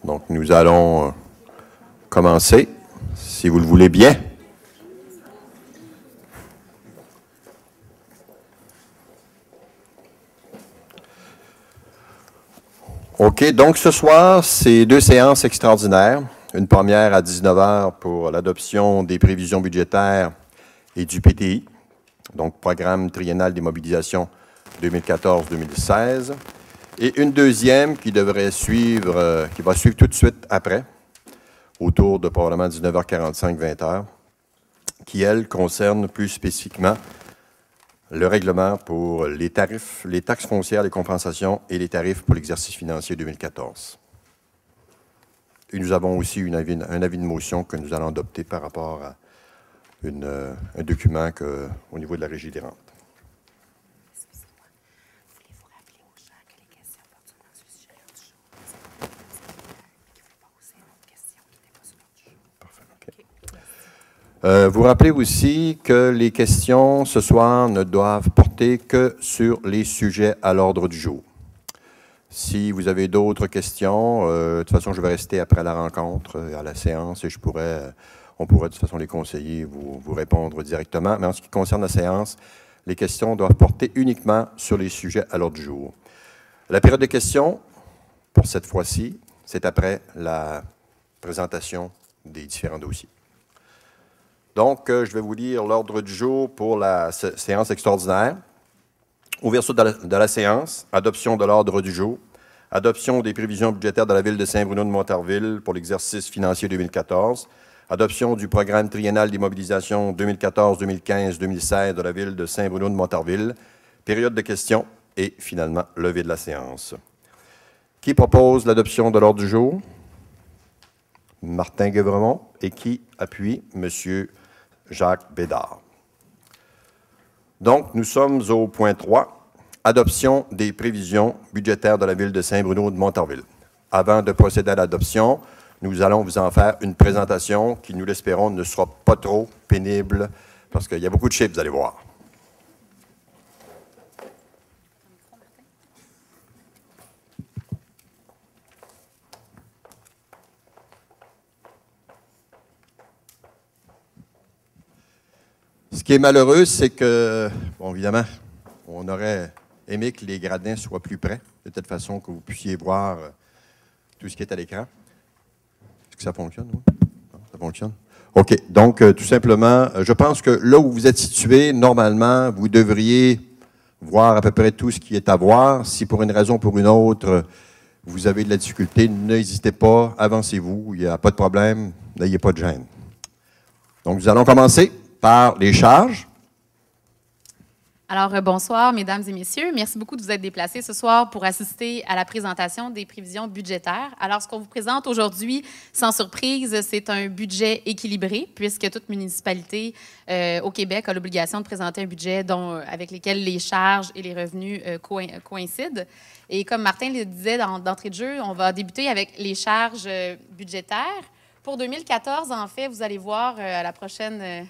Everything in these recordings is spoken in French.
Donc, nous allons commencer, si vous le voulez bien. OK, donc ce soir, c'est deux séances extraordinaires. Une première à 19 h pour l'adoption des prévisions budgétaires et du PTI, donc Programme triennal des mobilisations 2014-2016. Et une deuxième qui devrait suivre, qui va suivre tout de suite après, autour de probablement 19h45, 20h, qui, elle, concerne plus spécifiquement le règlement pour les tarifs, les taxes foncières, les compensations et les tarifs pour l'exercice financier 2014. Et nous avons aussi un avis de motion que nous allons adopter par rapport à un document au niveau de la Régie des rentes. Voulez-vous rappeler aux gens que les questions portent sur le sujet du jour? Qui voulait poser une autre question qui n'était pas sur l'ordre du jour. Parfait, OK. Vous rappelez aussi que les questions ce soir ne doivent porter que sur les sujets à l'ordre du jour. Si vous avez d'autres questions, de toute façon, je vais rester après la rencontre, à la séance, et on pourrait de toute façon les conseiller, vous répondre directement. Mais en ce qui concerne la séance, les questions doivent porter uniquement sur les sujets à l'ordre du jour. La période de questions, pour cette fois-ci, c'est après la présentation des différents dossiers. Donc, je vais vous lire l'ordre du jour pour la séance extraordinaire. Ouverture de la séance, adoption de l'ordre du jour, adoption des prévisions budgétaires de la Ville de Saint-Bruno-de-Montarville pour l'exercice financier 2014, adoption du programme triennal des mobilisations 2014, 2015, 2016 de la Ville de Saint-Bruno-de-Montarville, période de questions et, finalement, levée de la séance. Qui propose l'adoption de l'ordre du jour? Martin Guévremont. Et qui appuie? Monsieur Jacques Bédard. Donc, nous sommes au point 3, adoption des prévisions budgétaires de la Ville de Saint-Bruno-de-Montarville. Avant de procéder à l'adoption, nous allons vous en faire une présentation qui, nous l'espérons, ne sera pas trop pénible parce qu'il y a beaucoup de chiffres, vous allez voir. Ce qui est malheureux, c'est que, bon, évidemment, on aurait aimé que les gradins soient plus près, de telle façon que vous puissiez voir tout ce qui est à l'écran. Est-ce que ça fonctionne? Oui? Non, ça fonctionne? OK. Donc, tout simplement, je pense que là où vous êtes situé, normalement, vous devriez voir à peu près tout ce qui est à voir. Si pour une raison ou pour une autre, vous avez de la difficulté, n'hésitez pas, avancez-vous, il n'y a pas de problème, n'ayez pas de gêne. Donc, nous allons commencer par les charges. Alors, bonsoir, mesdames et messieurs. Merci beaucoup de vous être déplacés ce soir pour assister à la présentation des prévisions budgétaires. Alors, ce qu'on vous présente aujourd'hui, sans surprise, c'est un budget équilibré, puisque toute municipalité au Québec a l'obligation de présenter un budget avec lequel les charges et les revenus coïncident. Et comme Martin le disait d'entrée de jeu, on va débuter avec les charges budgétaires. Pour 2014, en fait, vous allez voir à la prochaine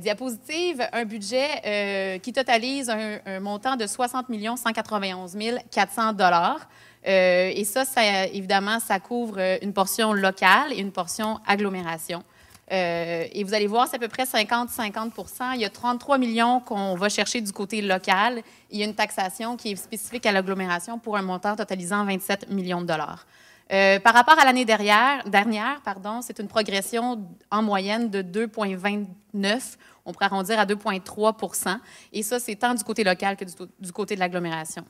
diapositive, un budget qui totalise un montant de 60 191 400 $. Et ça, évidemment, ça couvre une portion locale et une portion agglomération. Et vous allez voir, c'est à peu près 50-50 %. Il y a 33 millions qu'on va chercher du côté local. Il y a une taxation qui est spécifique à l'agglomération pour un montant totalisant 27 millions de $. Par rapport à l'année dernière, c'est une progression en moyenne de 2,29, on pourrait arrondir à 2,3 %. Et ça, c'est tant du côté local que du côté de l'agglomération.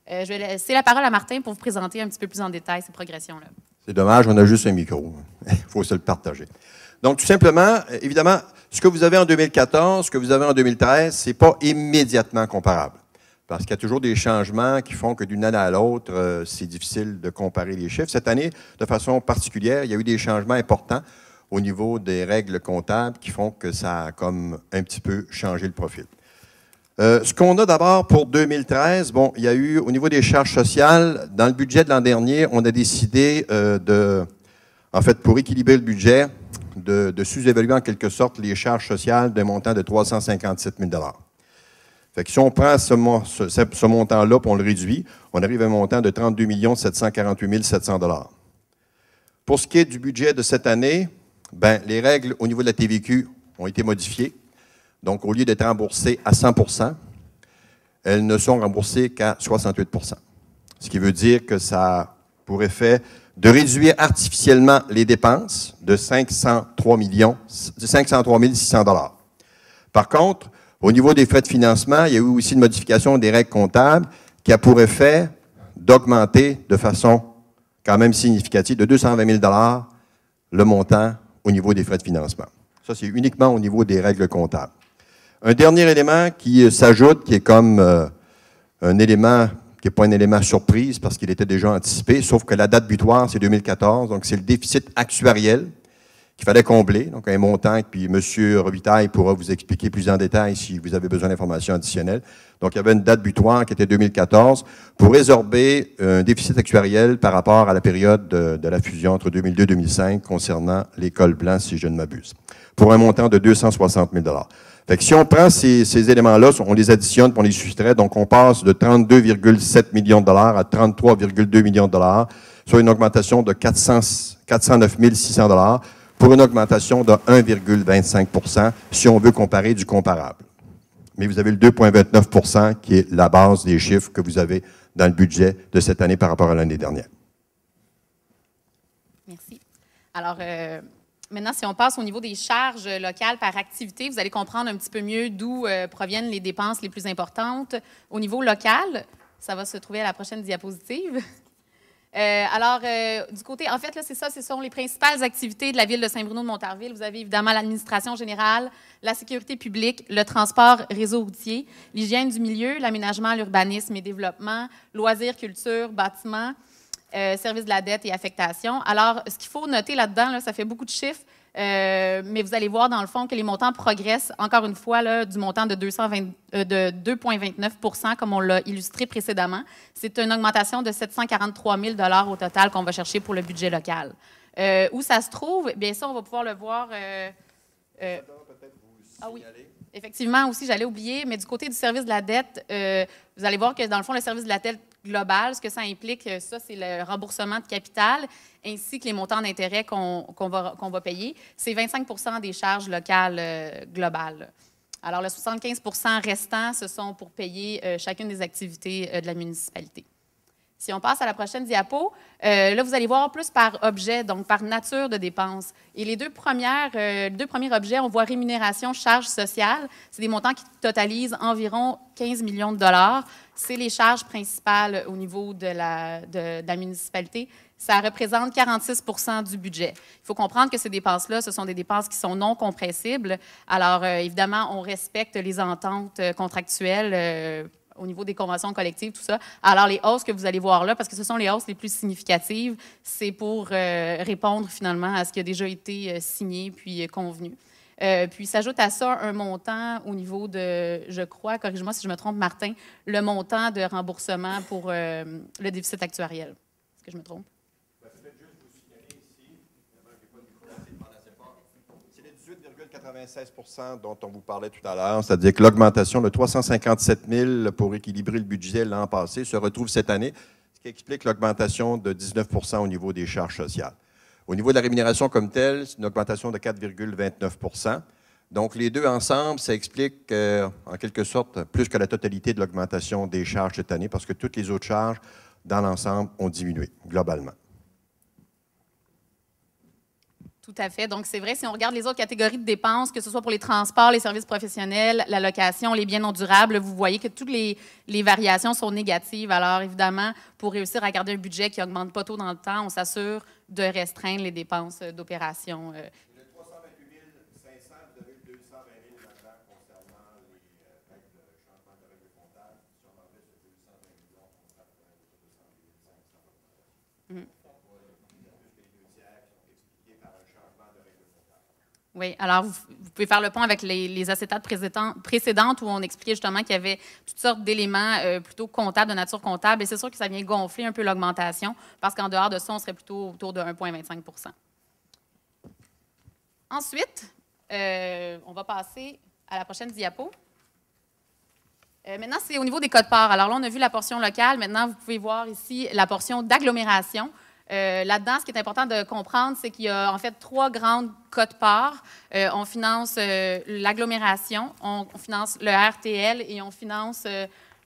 Je vais laisser la parole à Martin pour vous présenter un petit peu plus en détail ces progressions-là. C'est dommage, on a juste un micro. Il faut se le partager. Donc, tout simplement, évidemment, ce que vous avez en 2014, ce que vous avez en 2013, ce n'est pas immédiatement comparable. Parce qu'il y a toujours des changements qui font que d'une année à l'autre, c'est difficile de comparer les chiffres. Cette année, de façon particulière, il y a eu des changements importants au niveau des règles comptables qui font que ça a comme un petit peu changé le profil. Ce qu'on a d'abord pour 2013, bon, il y a eu, au niveau des charges sociales, dans le budget de l'an dernier, on a décidé en fait, pour équilibrer le budget, de sous-évaluer en quelque sorte les charges sociales d'un montant de 357 000 $. Fait que si on prend ce montant-là et on le réduit, on arrive à un montant de 32 748 700 $. Pour ce qui est du budget de cette année, ben, les règles au niveau de la TVQ ont été modifiées. Donc, au lieu d'être remboursées à 100 %, elles ne sont remboursées qu'à 68 %. Ce qui veut dire que ça a pour effet de réduire artificiellement les dépenses de 503 600 $. Par contre, au niveau des frais de financement, il y a eu aussi une modification des règles comptables qui a pour effet d'augmenter de façon quand même significative de 220 000 $ le montant au niveau des frais de financement. Ça, c'est uniquement au niveau des règles comptables. Un dernier élément qui s'ajoute, qui est comme un élément qui n'est pas un élément surprise parce qu'il était déjà anticipé, sauf que la date butoir, c'est 2014, donc c'est le déficit actuariel qu'il fallait combler, donc un montant, et puis M. Robitaille pourra vous expliquer plus en détail si vous avez besoin d'informations additionnelles. Donc, il y avait une date butoir qui était 2014 pour résorber un déficit actuariel par rapport à la période de la fusion entre 2002 et 2005 concernant l'école Blanc, si je ne m'abuse, pour un montant de 260 000 $. Fait que si on prend ces éléments-là, on les additionne, puis on les soustrait, donc on passe de 32,7 millions de dollars à 33,2 millions de dollars, soit une augmentation de 409 600 $ pour une augmentation de 1,25 % si on veut comparer du comparable. Mais vous avez le 2,29 % qui est la base des chiffres que vous avez dans le budget de cette année par rapport à l'année dernière. Merci. Alors, maintenant, si on passe au niveau des charges locales par activité, vous allez comprendre un petit peu mieux d'où proviennent les dépenses les plus importantes. Au niveau local, ça va se trouver à la prochaine diapositive. Du côté, en fait, là, c'est ça, ce sont les principales activités de la Ville de Saint-Bruno-de-Montarville. Vous avez évidemment l'administration générale, la sécurité publique, le transport réseau routier, l'hygiène du milieu, l'aménagement, l'urbanisme et développement, loisirs, culture, bâtiments, services de la dette et affectation. Alors, ce qu'il faut noter là-dedans, là, ça fait beaucoup de chiffres, mais vous allez voir dans le fond que les montants progressent, encore une fois, là, du montant de 2,29 % comme on l'a illustré précédemment. C'est une augmentation de 743 000 $ au total qu'on va chercher pour le budget local. Où ça se trouve? Bien ça, on va pouvoir le voir. Ah oui. Effectivement, aussi, j'allais oublier, mais du côté du service de la dette, vous allez voir que, dans le fond, le service de la dette global, ce que ça implique, ça, c'est le remboursement de capital ainsi que les montants d'intérêt qu'on va payer. C'est 25 % des charges locales globales. Alors, le 75 % restant, ce sont pour payer chacune des activités de la municipalité. Si on passe à la prochaine diapo, là, vous allez voir plus par objet, donc par nature de dépenses. Et les deux premiers objets, on voit rémunération, charges sociales. C'est des montants qui totalisent environ 15 millions de dollars. C'est les charges principales au niveau de la municipalité. Ça représente 46 % du budget. Il faut comprendre que ces dépenses-là, ce sont des dépenses qui sont non compressibles. Alors, évidemment, on respecte les ententes contractuelles au niveau des conventions collectives, tout ça. Alors, les hausses que vous allez voir là, parce que ce sont les hausses les plus significatives, c'est pour répondre finalement à ce qui a déjà été signé puis convenu. Puis s'ajoute à ça un montant au niveau de, je crois, corrige-moi si je me trompe, Martin, le montant de remboursement pour le déficit actuariel. Est-ce que je me trompe? Peut-être juste vous signaler ici, c'est les 18,96 % dont on vous parlait tout à l'heure, c'est-à-dire que l'augmentation de 357 000 pour équilibrer le budget l'an passé se retrouve cette année, ce qui explique l'augmentation de 19 % au niveau des charges sociales. Au niveau de la rémunération comme telle, c'est une augmentation de 4,29 %. Donc, les deux ensemble, ça explique en quelque sorte plus que la totalité de l'augmentation des charges cette année parce que toutes les autres charges, dans l'ensemble, ont diminué globalement. Tout à fait. Donc, c'est vrai, si on regarde les autres catégories de dépenses, que ce soit pour les transports, les services professionnels, la location, les biens non durables, vous voyez que toutes les variations sont négatives. Alors, évidemment, pour réussir à garder un budget qui n'augmente pas trop dans le temps, on s'assure de restreindre les dépenses d'opération. Le 328 500, vous avez le 220 000 là-dedans concernant les règles de changement de règles comptables. Si on enlève ce 220 millions, on sera à 208 500. Oui, alors vous pouvez faire le pont avec les acétates précédentes où on expliquait justement qu'il y avait toutes sortes d'éléments plutôt comptables, de nature comptable, et c'est sûr que ça vient gonfler un peu l'augmentation parce qu'en dehors de ça, on serait plutôt autour de 1,25 %. Ensuite, on va passer à la prochaine diapo. Maintenant, c'est au niveau des codes-parts. Alors là, on a vu la portion locale. Maintenant, vous pouvez voir ici la portion d'agglomération. Là-dedans, ce qui est important de comprendre, c'est qu'il y a en fait 3 grandes quotes-parts. On finance l'agglomération, on finance le RTL et on finance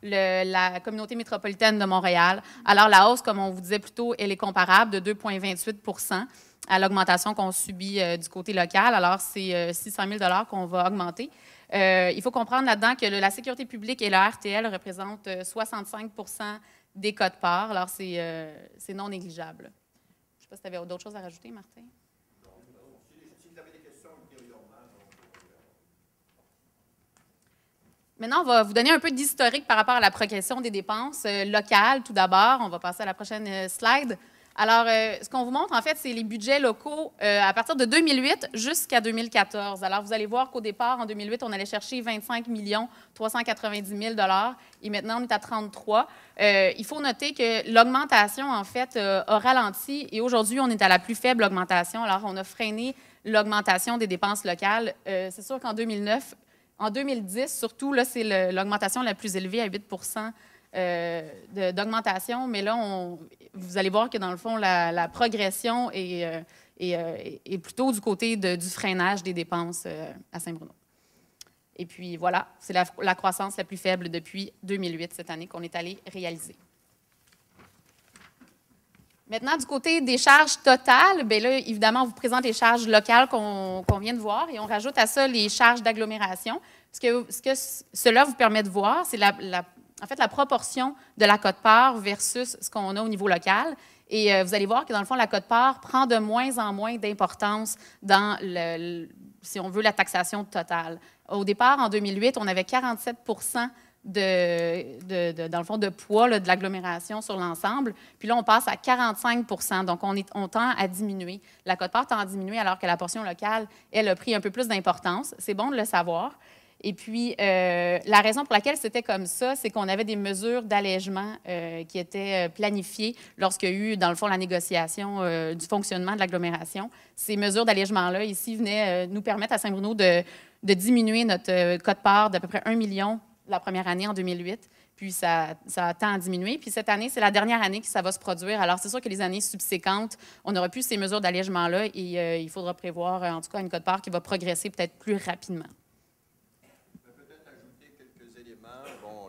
la communauté métropolitaine de Montréal. Alors, la hausse, comme on vous disait plus tôt, elle est comparable de 2,28 % à l'augmentation qu'on subit du côté local. Alors, c'est 600 000 $ qu'on va augmenter. Il faut comprendre là-dedans que la sécurité publique et le RTL représentent 65 % des quotes-parts. Alors, c'est non négligeable. Je ne sais pas si tu avais d'autres choses à rajouter, Martin. Si vous avez des questions ultérieurement. Maintenant, on va vous donner un peu d'historique par rapport à la progression des dépenses locales. Tout d'abord, on va passer à la prochaine slide. Alors, ce qu'on vous montre, en fait, c'est les budgets locaux à partir de 2008 jusqu'à 2014. Alors, vous allez voir qu'au départ, en 2008, on allait chercher 25 390 000 $ et maintenant, on est à 33. Il faut noter que l'augmentation, en fait, a ralenti et aujourd'hui, on est à la plus faible augmentation. Alors, on a freiné l'augmentation des dépenses locales. C'est sûr qu'en 2009, en 2010, surtout, là, c'est l'augmentation la plus élevée à 8 % d'augmentation, mais là, vous allez voir que dans le fond, la progression est plutôt du côté du freinage des dépenses à Saint-Bruno. Et puis voilà, c'est la croissance la plus faible depuis 2008, cette année, qu'on est allé réaliser. Maintenant, du côté des charges totales, bien là, évidemment, on vous présente les charges locales qu'on vient de voir et on rajoute à ça les charges d'agglomération. Ce que cela vous permet de voir, c'est en fait la proportion de la quote-part versus ce qu'on a au niveau local. Et vous allez voir que, dans le fond, la quote-part prend de moins en moins d'importance dans, si on veut, la taxation totale. Au départ, en 2008, on avait 47 % dans le fond, de poids là, de l'agglomération sur l'ensemble. Puis là, on passe à 45 %. Donc, on tend à diminuer. La quote-part tend à diminuer alors que la portion locale, elle, a pris un peu plus d'importance. C'est bon de le savoir. Et puis, la raison pour laquelle c'était comme ça, c'est qu'on avait des mesures d'allègement qui étaient planifiées lorsqu'il y a eu, dans le fond, la négociation du fonctionnement de l'agglomération. Ces mesures d'allègement-là, ici, venaient nous permettre à Saint-Bruno de diminuer notre quote-part d'à peu près 1 million la première année, en 2008. Puis, ça tend à diminuer. Puis, cette année, c'est la dernière année que ça va se produire. Alors, c'est sûr que les années subséquentes, on n'aura plus ces mesures d'allègement-là et il faudra prévoir, en tout cas, une quote-part qui va progresser peut-être plus rapidement.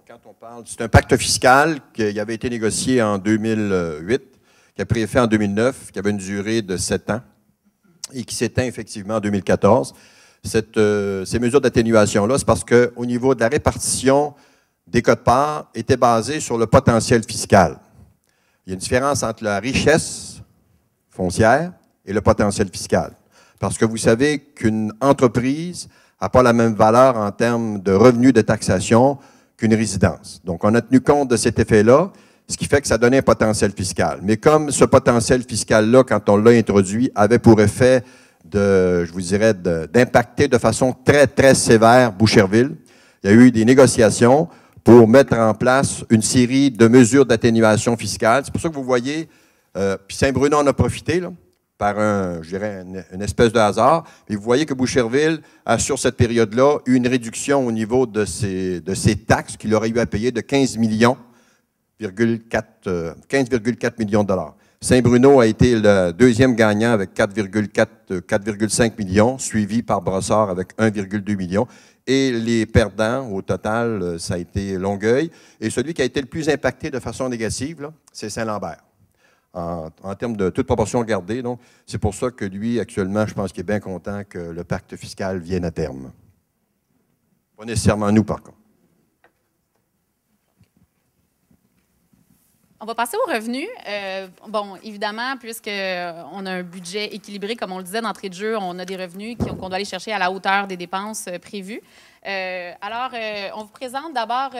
Quand on parle, c'est un pacte fiscal qui avait été négocié en 2008, qui a pris effet en 2009, qui avait une durée de 7 ans et qui s'éteint effectivement en 2014. Ces mesures d'atténuation-là, c'est parce qu'au niveau de la répartition des quotes-parts, étaient basées sur le potentiel fiscal. Il y a une différence entre la richesse foncière et le potentiel fiscal. Parce que vous savez qu'une entreprise n'a pas la même valeur en termes de revenus de taxation qu'une résidence. Donc, on a tenu compte de cet effet-là, ce qui fait que ça donnait un potentiel fiscal. Mais comme ce potentiel fiscal-là, quand on l'a introduit, avait pour effet je vous dirais, d'impacter de façon très, très sévère Boucherville, il y a eu des négociations pour mettre en place une série de mesures d'atténuation fiscale. C'est pour ça que vous voyez, puis Saint-Bruno en a profité, là, par je dirais, une espèce de hasard. Et vous voyez que Boucherville a, sur cette période-là, eu une réduction au niveau de ses taxes qu'il aurait eu à payer de 15,4 millions de $. Saint-Bruno a été le deuxième gagnant avec 4,5 millions, suivi par Brossard avec 1,2 million. Et les perdants, au total, ça a été Longueuil. Et celui qui a été le plus impacté de façon négative, c'est Saint-Lambert. En termes de toute proportion gardée. Donc, c'est pour ça que lui, actuellement, je pense qu'il est bien content que le pacte fiscal vienne à terme. Pas nécessairement nous, par contre. On va passer aux revenus. Bon, évidemment, puisqu'on a un budget équilibré, comme on le disait d'entrée de jeu, on a des revenus qu'on doit aller chercher à la hauteur des dépenses prévues. Alors, on vous présente d'abord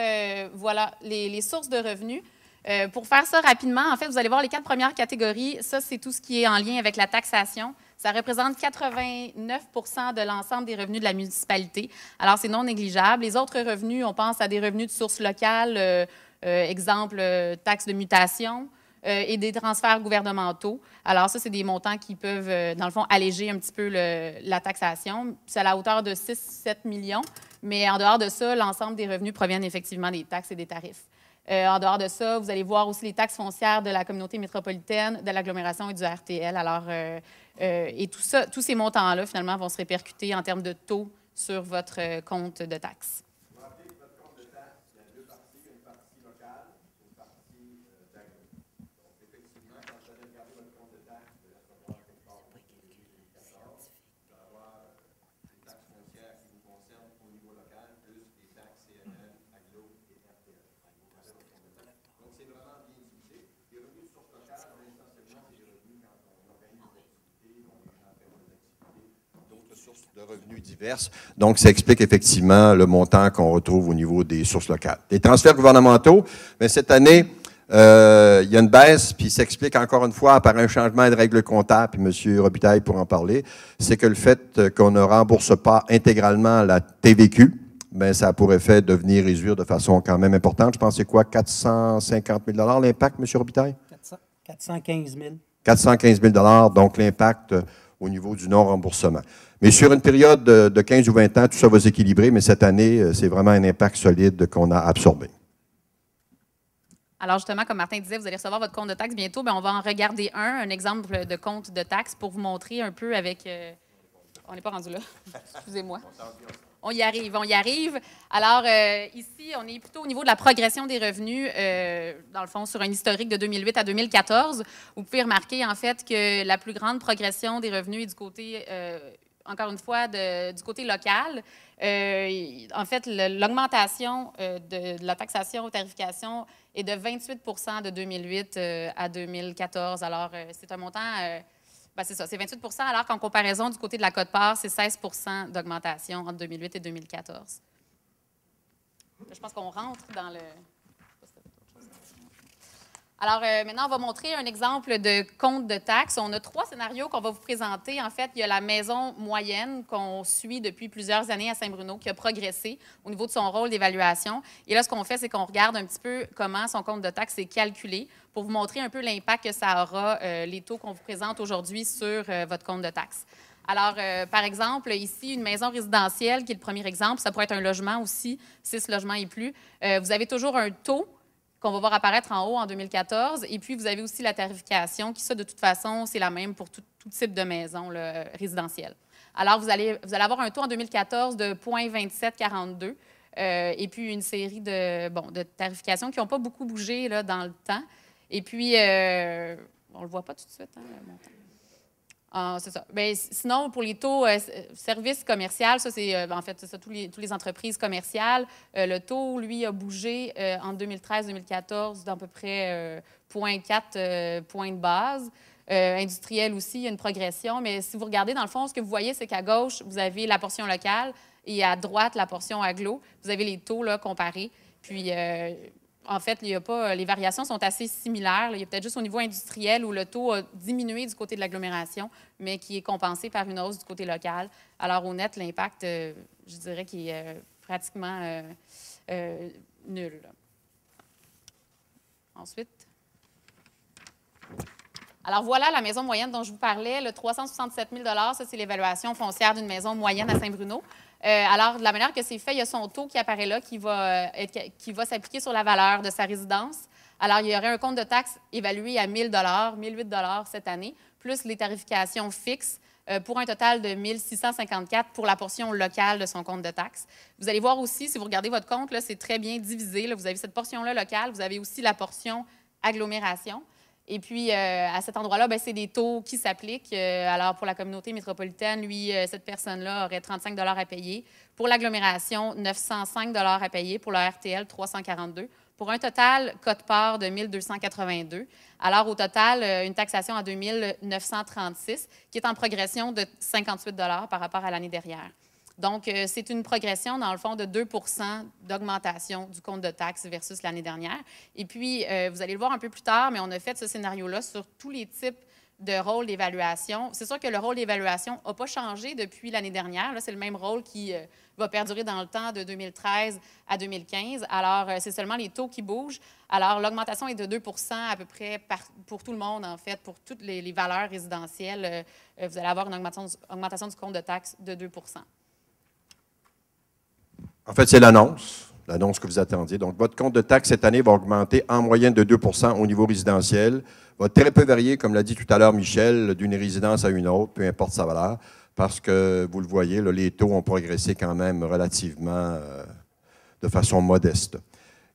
voilà, les sources de revenus. Pour faire ça rapidement, en fait, vous allez voir les 4 premières catégories. Ça, c'est tout ce qui est en lien avec la taxation. Ça représente 89 % de l'ensemble des revenus de la municipalité. Alors, c'est non négligeable. Les autres revenus, on pense à des revenus de source locale, exemple, taxes de mutation et des transferts gouvernementaux. Alors, ça, c'est des montants qui peuvent, dans le fond, alléger un petit peu la taxation. C'est à la hauteur de 6-7 millions, mais en dehors de ça, l'ensemble des revenus proviennent effectivement des taxes et des tarifs. En dehors de ça, vous allez voir aussi les taxes foncières de la communauté métropolitaine, de l'agglomération et du RTL. Alors, et tout ça, tous ces montants-là, finalement, vont se répercuter en termes de taux sur votre compte de taxes. Vous rappelez que votre compte de taxes, il y a deux parties, une partie locale et une partie d'agro. Donc, effectivement, quand vous allez regarder votre compte de taxes, vous allez recevoir quelque part en 2014, vous allez avoir les taxes foncières qui vous concernent au niveau local, plus les taxes CNL, agro et RTL. Donc, c'est vraiment bien divisé. Les revenus de source locale, essentiellement, c'est les revenus quand on organise des activités, quand les gens font des activités, d'autres sources de revenus diverses. Donc, ça explique effectivement le montant qu'on retrouve au niveau des sources locales. Les transferts gouvernementaux, mais cette année, il y a une baisse, puis s'explique encore une fois par un changement de règles comptables, puis M. Robitaille pour en parler, c'est que le fait qu'on ne rembourse pas intégralement la TVQ, bien, ça a pour effet de venir réduire de façon quand même importante. Je pense que c'est quoi, 450 000 l'impact, M. Robitaille? 415 000. 415 000 donc l'impact au niveau du non-remboursement. Mais sur une période de 15 ou 20 ans, tout ça va s'équilibrer, mais cette année, c'est vraiment un impact solide qu'on a absorbé. Alors, justement, comme Martin disait, vous allez recevoir votre compte de taxe bientôt. Bien, on va en regarder un exemple de compte de taxe pour vous montrer un peu avec... on n'est pas rendu là. Excusez-moi. On y arrive, on y arrive. Alors, ici, on est plutôt au niveau de la progression des revenus, dans le fond, sur un historique de 2008 à 2014. Vous pouvez remarquer, en fait, que la plus grande progression des revenus est du côté, encore une fois, du côté local. En fait, l'augmentation de la taxation aux tarifications est de 28 de 2008 à 2014. Alors, c'est un montant... ben c'est ça, c'est 28 alors qu'en comparaison, du côté de la quote-part, c'est 16 d'augmentation entre 2008 et 2014. Je pense qu'on rentre dans le... Alors, maintenant, on va montrer un exemple de compte de taxes. On a 3 scénarios qu'on va vous présenter. En fait, il y a la maison moyenne qu'on suit depuis plusieurs années à Saint-Bruno qui a progressé au niveau de son rôle d'évaluation. Et là, ce qu'on fait, c'est qu'on regarde un petit peu comment son compte de taxes est calculé pour vous montrer un peu l'impact que ça aura, les taux qu'on vous présente aujourd'hui sur votre compte de taxes. Alors, par exemple, ici, une maison résidentielle, qui est le premier exemple, ça pourrait être un logement aussi, 6 logements et plus. Vous avez toujours un taux qu'on va voir apparaître en haut en 2014. Et puis, vous avez aussi la tarification, qui, ça, de toute façon, c'est la même pour tout type de maison résidentielle. Alors, vous allez avoir un taux en 2014 de 0,2742 et puis une série de tarifications qui n'ont pas beaucoup bougé là, dans le temps. Et puis, on ne le voit pas tout de suite, hein, le montant. C'est ça. Bien, sinon, pour les taux services commerciaux, ça, c'est en fait, c'est ça, toutes les entreprises commerciales. Le taux, lui, a bougé en 2013-2014 d'à peu près 0,4 points de base. Industriel aussi, il y a une progression. Mais si vous regardez, dans le fond, ce que vous voyez, c'est qu'à gauche, vous avez la portion locale et à droite, la portion agglo. Vous avez les taux là, comparés. Puis, en fait, il y a pas, les variations sont assez similaires. Il y a peut-être juste au niveau industriel où le taux a diminué du côté de l'agglomération, mais qui est compensé par une hausse du côté local. Alors, au net, l'impact, je dirais qu'il est pratiquement nul. Ensuite. Alors, voilà la maison moyenne dont je vous parlais. Le 367 000 ça, c'est l'évaluation foncière d'une maison moyenne à Saint-Bruno. Alors, de la manière que c'est fait, il y a son taux qui apparaît là, qui va s'appliquer sur la valeur de sa résidence. Alors, il y aurait un compte de taxes évalué à 1 000 1 008 cette année, plus les tarifications fixes pour un total de 1 654 pour la portion locale de son compte de taxes. Vous allez voir aussi, si vous regardez votre compte, là, c'est très bien divisé. Là, vous avez cette portion-là locale, vous avez aussi la portion agglomération. Et puis, à cet endroit-là, c'est des taux qui s'appliquent. Alors, pour la communauté métropolitaine, lui, cette personne-là aurait 35 à payer. Pour l'agglomération, 905 à payer. Pour le RTL, 342. Pour un total quote-part de 1 282. Alors, au total, une taxation à 2 936, qui est en progression de 58 par rapport à l'année dernière. Donc, c'est une progression, dans le fond, de 2 d'augmentation du compte de taxes versus l'année dernière. Et puis, vous allez le voir un peu plus tard, mais on a fait ce scénario-là sur tous les types de rôles d'évaluation. C'est sûr que le rôle d'évaluation n'a pas changé depuis l'année dernière. Là, c'est le même rôle qui va perdurer dans le temps de 2013 à 2015. Alors, c'est seulement les taux qui bougent. Alors, l'augmentation est de 2 à peu près pour tout le monde, en fait, pour toutes les valeurs résidentielles. Vous allez avoir une augmentation du compte de taxes de 2 En fait, c'est l'annonce. l'annonce que vous attendiez. Donc, votre compte de taxe cette année va augmenter en moyenne de 2 % au niveau résidentiel. Va très peu varier, comme l'a dit tout à l'heure Michel, d'une résidence à une autre, peu importe sa valeur, parce que, vous le voyez, là, les taux ont progressé quand même relativement de façon modeste.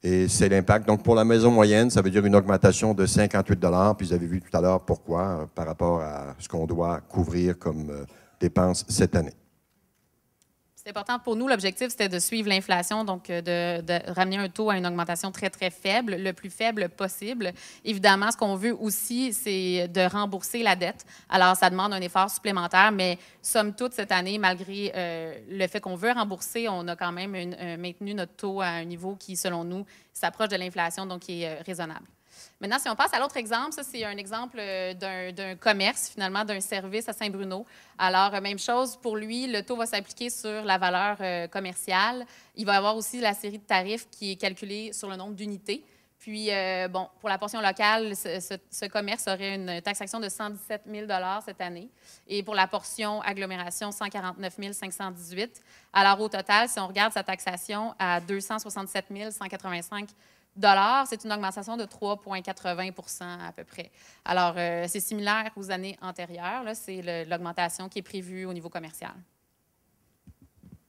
Et c'est l'impact. Donc, pour la maison moyenne, ça veut dire une augmentation de 58 $. Puis, vous avez vu tout à l'heure pourquoi, par rapport à ce qu'on doit couvrir comme dépenses cette année. C'est important pour nous. L'objectif, c'était de suivre l'inflation, donc de ramener un taux à une augmentation très, très faible, le plus faible possible. Évidemment, ce qu'on veut aussi, c'est de rembourser la dette. Alors, ça demande un effort supplémentaire, mais somme toute, cette année, malgré le fait qu'on veut rembourser, on a quand même maintenu notre taux à un niveau qui, selon nous, s'approche de l'inflation, donc qui est raisonnable. Maintenant, si on passe à l'autre exemple, ça, c'est un exemple d'un commerce, finalement, d'un service à Saint-Bruno. Alors, même chose, pour lui, le taux va s'appliquer sur la valeur commerciale. Il va y avoir aussi la série de tarifs qui est calculée sur le nombre d'unités. Puis, bon, pour la portion locale, ce commerce aurait une taxation de 117 000 $ cette année. Et pour la portion agglomération, 149 518 $. Alors, au total, si on regarde sa taxation à 267 185 $, c'est une augmentation de 3,80 % à peu près. Alors, c'est similaire aux années antérieures. C'est l'augmentation qui est prévue au niveau commercial.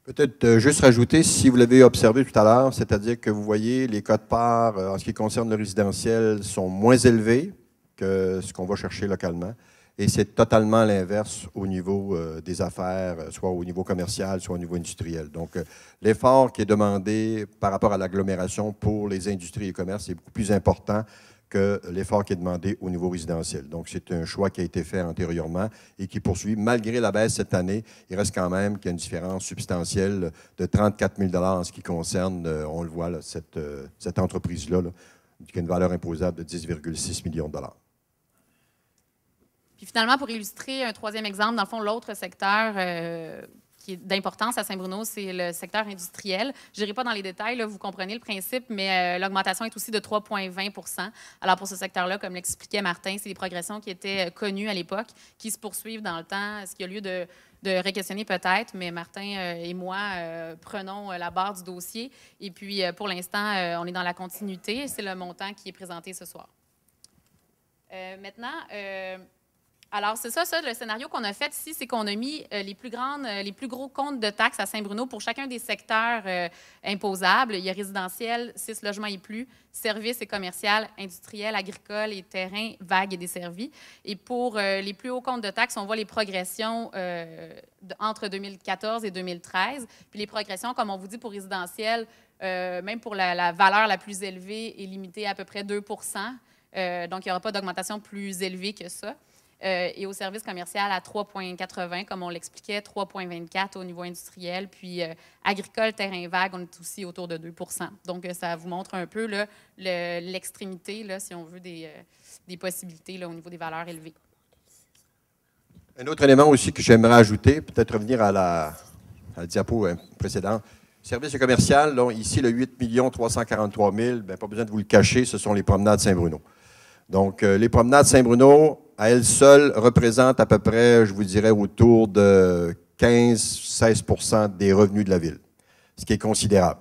Peut-être juste rajouter, si vous l'avez observé tout à l'heure, c'est-à-dire que vous voyez les quotes-parts en ce qui concerne le résidentiel sont moins élevés que ce qu'on va chercher localement. Et c'est totalement l'inverse au niveau des affaires, soit au niveau commercial, soit au niveau industriel. Donc, l'effort qui est demandé par rapport à l'agglomération pour les industries et les commerces est beaucoup plus important que l'effort qui est demandé au niveau résidentiel. Donc, c'est un choix qui a été fait antérieurement et qui poursuit. Malgré la baisse cette année, il reste quand même qu'il y a une différence substantielle de 34 000 $ en ce qui concerne, on le voit, là, cette entreprise-là, là, qui a une valeur imposable de 10,6 millions $. Puis finalement, pour illustrer un troisième exemple, dans le fond, l'autre secteur qui est d'importance à Saint-Bruno, c'est le secteur industriel. Je n'irai pas dans les détails, là, vous comprenez le principe, mais l'augmentation est aussi de 3,20 %. Alors pour ce secteur-là, comme l'expliquait Martin, c'est des progressions qui étaient connues à l'époque, qui se poursuivent dans le temps, ce qu'il y a lieu de réquestionner peut-être, mais Martin et moi prenons la barre du dossier. Et puis, pour l'instant, on est dans la continuité. C'est le montant qui est présenté ce soir. Maintenant... alors, c'est ça, le scénario qu'on a fait ici, c'est qu'on a mis les plus gros comptes de taxes à Saint-Bruno pour chacun des secteurs imposables. Il y a résidentiel, 6 logements et plus, services et commercial, industriel, agricole et terrain, vagues et desservis. Et pour les plus hauts comptes de taxes, on voit les progressions entre 2014 et 2013. Puis les progressions, comme on vous dit, pour résidentiel, même pour la valeur la plus élevée, est limitée à peu près 2 %. Donc, il n'y aura pas d'augmentation plus élevée que ça. Et au service commercial à 3,80, comme on l'expliquait, 3,24 au niveau industriel. Puis agricole, terrain vague, on est aussi autour de 2 %. Donc, ça vous montre un peu l'extrémité, si on veut, des possibilités là, au niveau des valeurs élevées. Un autre élément aussi que j'aimerais ajouter, peut-être revenir à la diapo précédente. Service commercial, là, ici, le 8 343 000, bien, pas besoin de vous le cacher, ce sont les promenades Saint-Bruno. Donc, les promenades Saint-Bruno, à elles seules, représentent à peu près, je vous dirais, autour de 15-16 % des revenus de la ville, ce qui est considérable.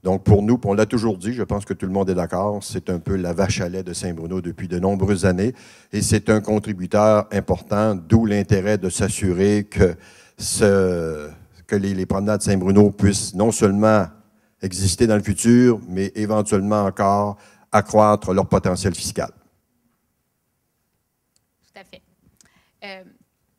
Donc, pour nous, on l'a toujours dit, je pense que tout le monde est d'accord, c'est un peu la vache à lait de Saint-Bruno depuis de nombreuses années et c'est un contributeur important, d'où l'intérêt de s'assurer que les promenades Saint-Bruno puissent non seulement exister dans le futur, mais éventuellement encore accroître leur potentiel fiscal. Tout à fait.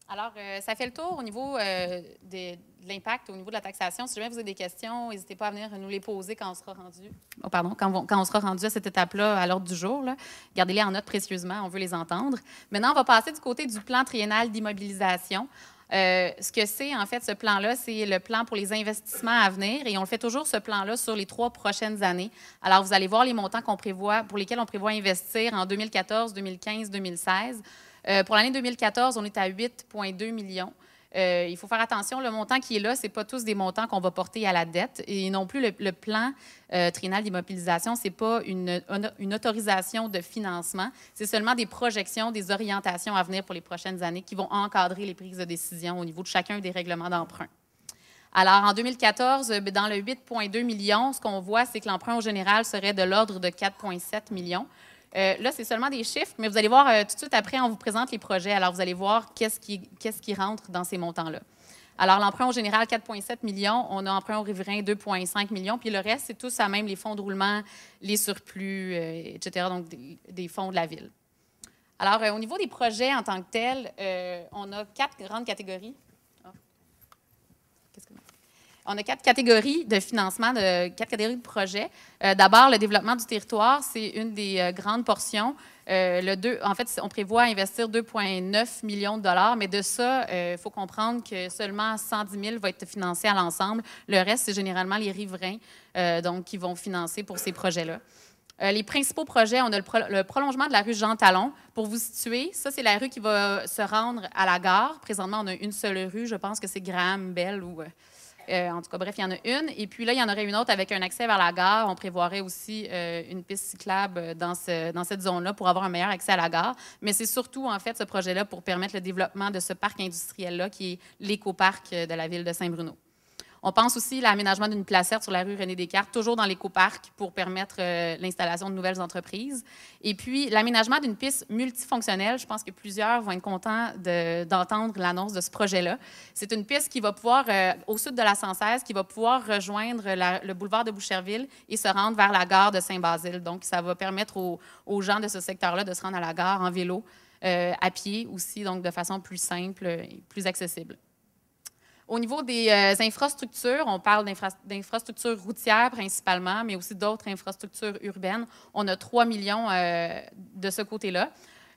Alors, ça fait le tour au niveau de l'impact, au niveau de la taxation. Si jamais vous avez des questions, n'hésitez pas à venir nous les poser quand on sera rendu. Oh, pardon, quand on sera rendu à cette étape-là, à l'ordre du jour. Gardez-les en note précieusement, on veut les entendre. Maintenant, on va passer du côté du plan triennal d'immobilisation. Ce que c'est, en fait, ce plan-là, c'est le plan pour les investissements à venir et on le fait toujours, ce plan-là, sur les 3 prochaines années. Alors, vous allez voir les montants pour lesquels on prévoit investir en 2014, 2015, 2016. Pour l'année 2014, on est à 8,2 millions. Il faut faire attention, le montant qui est là, ce n'est pas tous des montants qu'on va porter à la dette. Et non plus, le plan triennal d'immobilisation, ce n'est pas une autorisation de financement. C'est seulement des projections, des orientations à venir pour les prochaines années qui vont encadrer les prises de décision au niveau de chacun des règlements d'emprunt. Alors, en 2014, dans le 8,2 millions, ce qu'on voit, c'est que l'emprunt au général serait de l'ordre de 4,7 millions. Là, c'est seulement des chiffres, mais vous allez voir tout de suite après, on vous présente les projets. Alors, vous allez voir qu'est-ce qui rentre dans ces montants-là. Alors, l'emprunt au général, 4,7 millions. On a emprunt au riverain, 2,5 millions. Puis le reste, c'est tous à même les fonds de roulement, les surplus, etc., donc des fonds de la ville. Alors, au niveau des projets en tant que tels, on a 4 grandes catégories. On a 4 catégories de financement, 4 catégories de projets. D'abord, le développement du territoire, c'est une des grandes portions. En fait, on prévoit investir 2,9 millions de dollars, mais de ça, il faut comprendre que seulement 110 000 va être financé à l'ensemble. Le reste, c'est généralement les riverains donc, qui vont financer pour ces projets-là. Les principaux projets, on a le prolongement de la rue Jean-Talon. Pour vous situer, ça, c'est la rue qui va se rendre à la gare. Présentement, on a une seule rue. Je pense que c'est Graham-Bell ou... en tout cas, bref, il y en a une. Et puis là, il y en aurait une autre avec un accès vers la gare. On prévoirait aussi une piste cyclable dans cette zone-là pour avoir un meilleur accès à la gare. Mais c'est surtout, en fait, ce projet-là pour permettre le développement de ce parc industriel-là qui est l'écoparc de la ville de Saint-Bruno. On pense aussi à l'aménagement d'une placette sur la rue René-Descartes, toujours dans l'écoparc pour permettre l'installation de nouvelles entreprises. Et puis, l'aménagement d'une piste multifonctionnelle. Je pense que plusieurs vont être contents d'entendre l'annonce de ce projet-là. C'est une piste qui va pouvoir, au sud de la 116, qui va pouvoir rejoindre le boulevard de Boucherville et se rendre vers la gare de Saint-Basile. Donc, ça va permettre aux gens de ce secteur-là de se rendre à la gare en vélo, à pied aussi, donc de façon plus simple et plus accessible. Au niveau des infrastructures, on parle d'infrastructures routières principalement, mais aussi d'autres infrastructures urbaines. On a 3 millions de ce côté-là.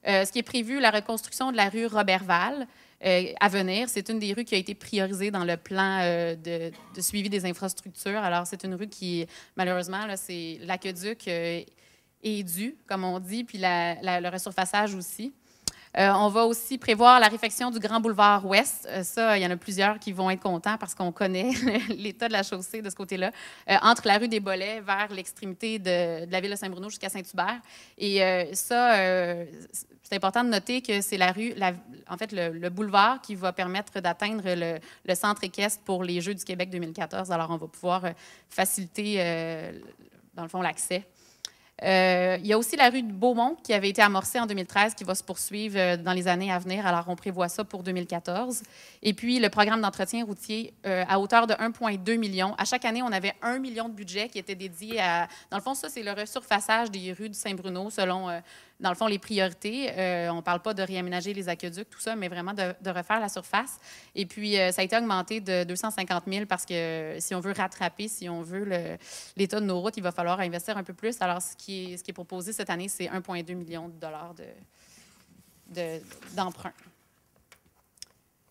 Ce qui est prévu, la reconstruction de la rue Roberval à venir, c'est une des rues qui a été priorisée dans le plan de suivi des infrastructures. Alors, c'est une rue qui, malheureusement, c'est l'aqueduc est dû, comme on dit, puis le resurfaçage aussi. On va aussi prévoir la réfection du Grand Boulevard Ouest. Ça, il y en a plusieurs qui vont être contents parce qu'on connaît l'état de la chaussée de ce côté-là, entre la rue des Bollets vers l'extrémité de la ville de Saint-Bruno jusqu'à Saint-Hubert. Et c'est important de noter que c'est la rue, en fait, le boulevard qui va permettre d'atteindre le centre équestre pour les Jeux du Québec 2014. Alors, on va pouvoir faciliter, dans le fond, l'accès. Il y a aussi la rue de Beaumont qui avait été amorcée en 2013 qui va se poursuivre dans les années à venir. Alors, on prévoit ça pour 2014. Et puis, le programme d'entretien routier à hauteur de 1,2 million. À chaque année, on avait 1 million de budget qui était dédié à... Dans le fond, ça, c'est le resurfaçage des rues de Saint-Bruno selon, dans le fond, les priorités. On ne parle pas de réaménager les aqueducs, tout ça, mais vraiment de refaire la surface. Et puis, ça a été augmenté de 250 000 parce que si on veut rattraper, si on veut l'état de nos routes, il va falloir investir un peu plus. Alors, ce qui est proposé cette année, c'est 1,2 million de dollars d'emprunt.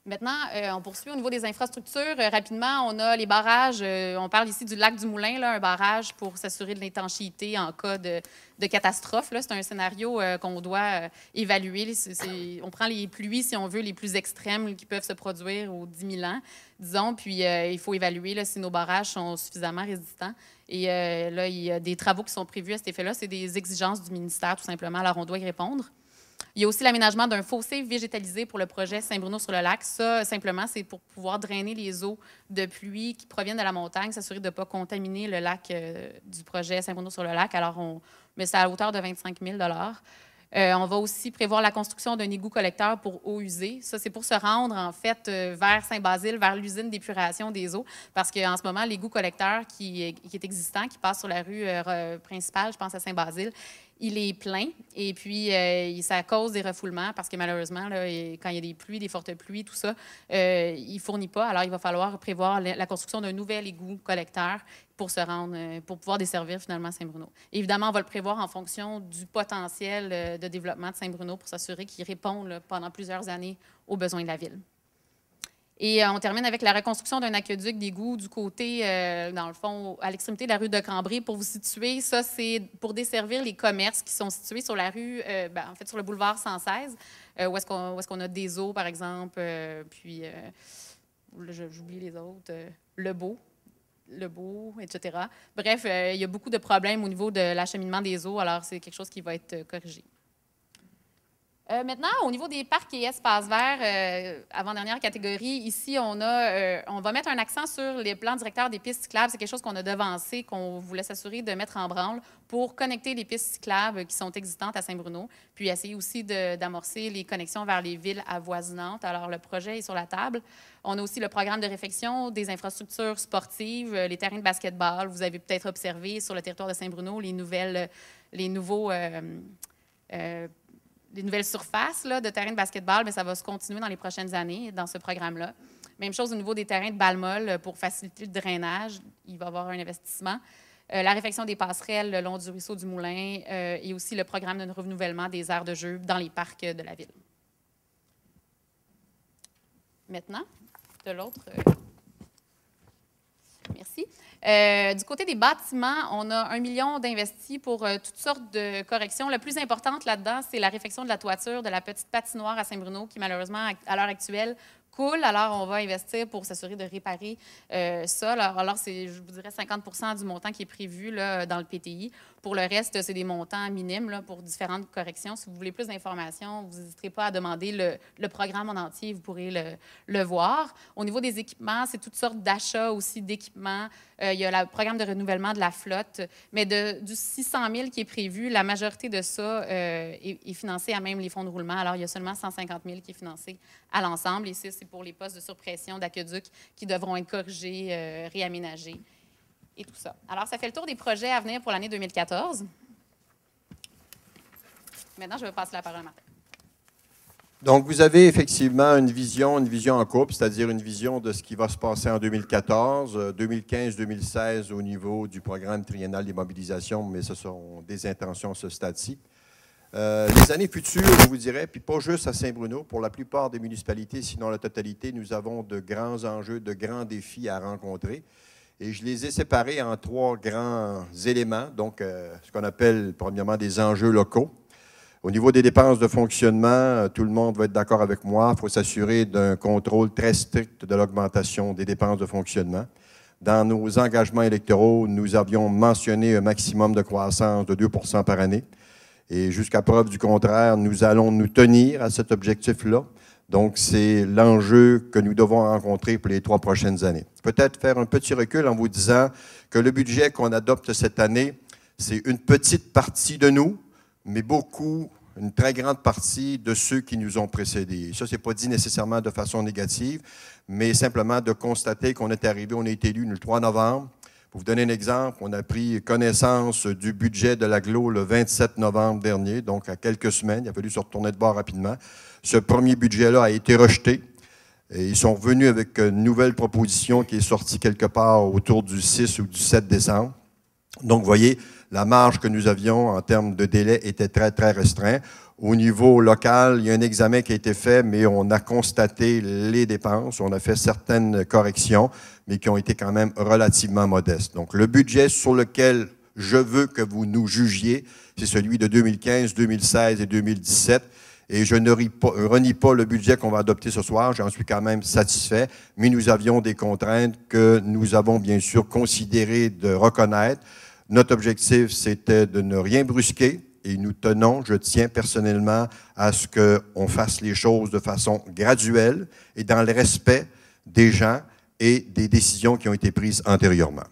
Maintenant, on poursuit au niveau des infrastructures. Rapidement, on a les barrages. On parle ici du lac du Moulin, là, un barrage pour s'assurer de l'étanchéité en cas de catastrophe. C'est un scénario qu'on doit évaluer. On prend les pluies, si on veut, les plus extrêmes qui peuvent se produire aux 10 000 ans, disons, puis il faut évaluer là, si nos barrages sont suffisamment résistants. Et là, il y a des travaux qui sont prévus à cet effet-là. C'est des exigences du ministère, tout simplement. Alors, on doit y répondre. Il y a aussi l'aménagement d'un fossé végétalisé pour le projet Saint-Bruno-sur-le-Lac. Ça, simplement, c'est pour pouvoir drainer les eaux de pluie qui proviennent de la montagne, s'assurer de ne pas contaminer le lac du projet Saint-Bruno-sur-le-Lac. Alors, on met ça à hauteur de 25 000 on va aussi prévoir la construction d'un égout collecteur pour eau usée. Ça, c'est pour se rendre, en fait, vers Saint-Basile, vers l'usine d'épuration des eaux, parce qu'en ce moment, l'égout collecteur qui est existant, qui passe sur la rue principale, je pense à Saint-Basile, il est plein et puis ça cause des refoulements parce que malheureusement, là, quand il y a des pluies, des fortes pluies, tout ça, il ne fournit pas. Alors, il va falloir prévoir la construction d'un nouvel égout collecteur pour se rendre, pour pouvoir desservir finalement Saint-Bruno. Évidemment, on va le prévoir en fonction du potentiel de développement de Saint-Bruno pour s'assurer qu'il répond là, pendant plusieurs années aux besoins de la ville. Et on termine avec la reconstruction d'un aqueduc d'égout du côté, dans le fond, à l'extrémité de la rue de Cambrai. Pour vous situer, ça, c'est pour desservir les commerces qui sont situés sur la rue, en fait, sur le boulevard 116, où est-ce qu'on a des eaux, par exemple, puis, j'oublie les autres, Le Beau, etc. Bref, il y a beaucoup de problèmes au niveau de l'acheminement des eaux, alors c'est quelque chose qui va être corrigé. Maintenant, au niveau des parcs et espaces verts, avant-dernière catégorie, ici, on va mettre un accent sur les plans directeurs des pistes cyclables. C'est quelque chose qu'on a devancé, qu'on voulait s'assurer de mettre en branle pour connecter les pistes cyclables qui sont existantes à Saint-Bruno, puis essayer aussi d'amorcer les connexions vers les villes avoisinantes. Alors, le projet est sur la table. On a aussi le programme de réfection des infrastructures sportives, les terrains de basketball. Vous avez peut-être observé sur le territoire de Saint-Bruno les nouvelles surfaces là, de terrains de basketball, mais ça va se continuer dans les prochaines années dans ce programme-là. Même chose au niveau des terrains de balle-molle pour faciliter le drainage. Il va y avoir un investissement. La réfection des passerelles le long du ruisseau du Moulin et aussi le programme de renouvellement des aires de jeu dans les parcs de la ville. Maintenant, de l'autre... Merci. Du côté des bâtiments, on a 1 million d'investis pour toutes sortes de corrections. La plus importante là-dedans, c'est la réfection de la toiture de la petite patinoire à Saint-Bruno qui, malheureusement, à l'heure actuelle, coule. Alors, on va investir pour s'assurer de réparer ça. Alors c'est, je vous dirais, 50 du montant qui est prévu là, dans le PTI. Pour le reste, c'est des montants minimes là, pour différentes corrections. Si vous voulez plus d'informations, vous n'hésiterez pas à demander le programme en entier. Vous pourrez le voir. Au niveau des équipements, c'est toutes sortes d'achats aussi d'équipements. Il y a le programme de renouvellement de la flotte. Mais du 600 000 qui est prévu, la majorité de ça est financé à même les fonds de roulement. Alors, il y a seulement 150 000 qui est financé à l'ensemble. Et ça, c'est pour les postes de surpression d'aqueduc qui devront être corrigés, réaménagés. Et tout ça. Alors, ça fait le tour des projets à venir pour l'année 2014. Maintenant, je vais passer la parole à Martin. Donc, vous avez effectivement une vision en couple, c'est-à-dire une vision de ce qui va se passer en 2014, 2015-2016 au niveau du programme triennal des mobilisations, mais ce sont des intentions à ce stade-ci. Les années futures, je vous dirais, puis pas juste à Saint-Bruno, pour la plupart des municipalités, sinon la totalité, nous avons de grands enjeux, de grands défis à rencontrer. Et je les ai séparés en 3 grands éléments, donc ce qu'on appelle premièrement des enjeux locaux. Au niveau des dépenses de fonctionnement, tout le monde va être d'accord avec moi, il faut s'assurer d'un contrôle très strict de l'augmentation des dépenses de fonctionnement. Dans nos engagements électoraux, nous avions mentionné un maximum de croissance de 2 % par année. Et jusqu'à preuve du contraire, nous allons nous tenir à cet objectif-là. Donc, c'est l'enjeu que nous devons rencontrer pour les 3 prochaines années. Peut-être faire un petit recul en vous disant que le budget qu'on adopte cette année, c'est une petite partie de nous, mais une très grande partie de ceux qui nous ont précédés. Ça, ce n'est pas dit nécessairement de façon négative, mais simplement de constater qu'on est arrivé, on a été élu le 3 novembre. Pour vous donner un exemple, on a pris connaissance du budget de l'agglo le 27 novembre dernier, donc à quelques semaines. Il a fallu se retourner de bord rapidement. Ce premier budget-là a été rejeté. Et ils sont revenus avec une nouvelle proposition qui est sortie quelque part autour du 6 ou du 7 décembre. Donc, vous voyez, la marge que nous avions en termes de délai était très, très restreinte. Au niveau local, il y a un examen qui a été fait, mais on a constaté les dépenses. On a fait certaines corrections, mais qui ont été quand même relativement modestes. Donc, le budget sur lequel je veux que vous nous jugiez, c'est celui de 2015, 2016 et 2017. Et je ne renie pas le budget qu'on va adopter ce soir, j'en suis quand même satisfait, mais nous avions des contraintes que nous avons bien sûr considéré de reconnaître. Notre objectif, c'était de ne rien brusquer et nous tenons, je tiens personnellement à ce qu'on fasse les choses de façon graduelle et dans le respect des gens et des décisions qui ont été prises antérieurement.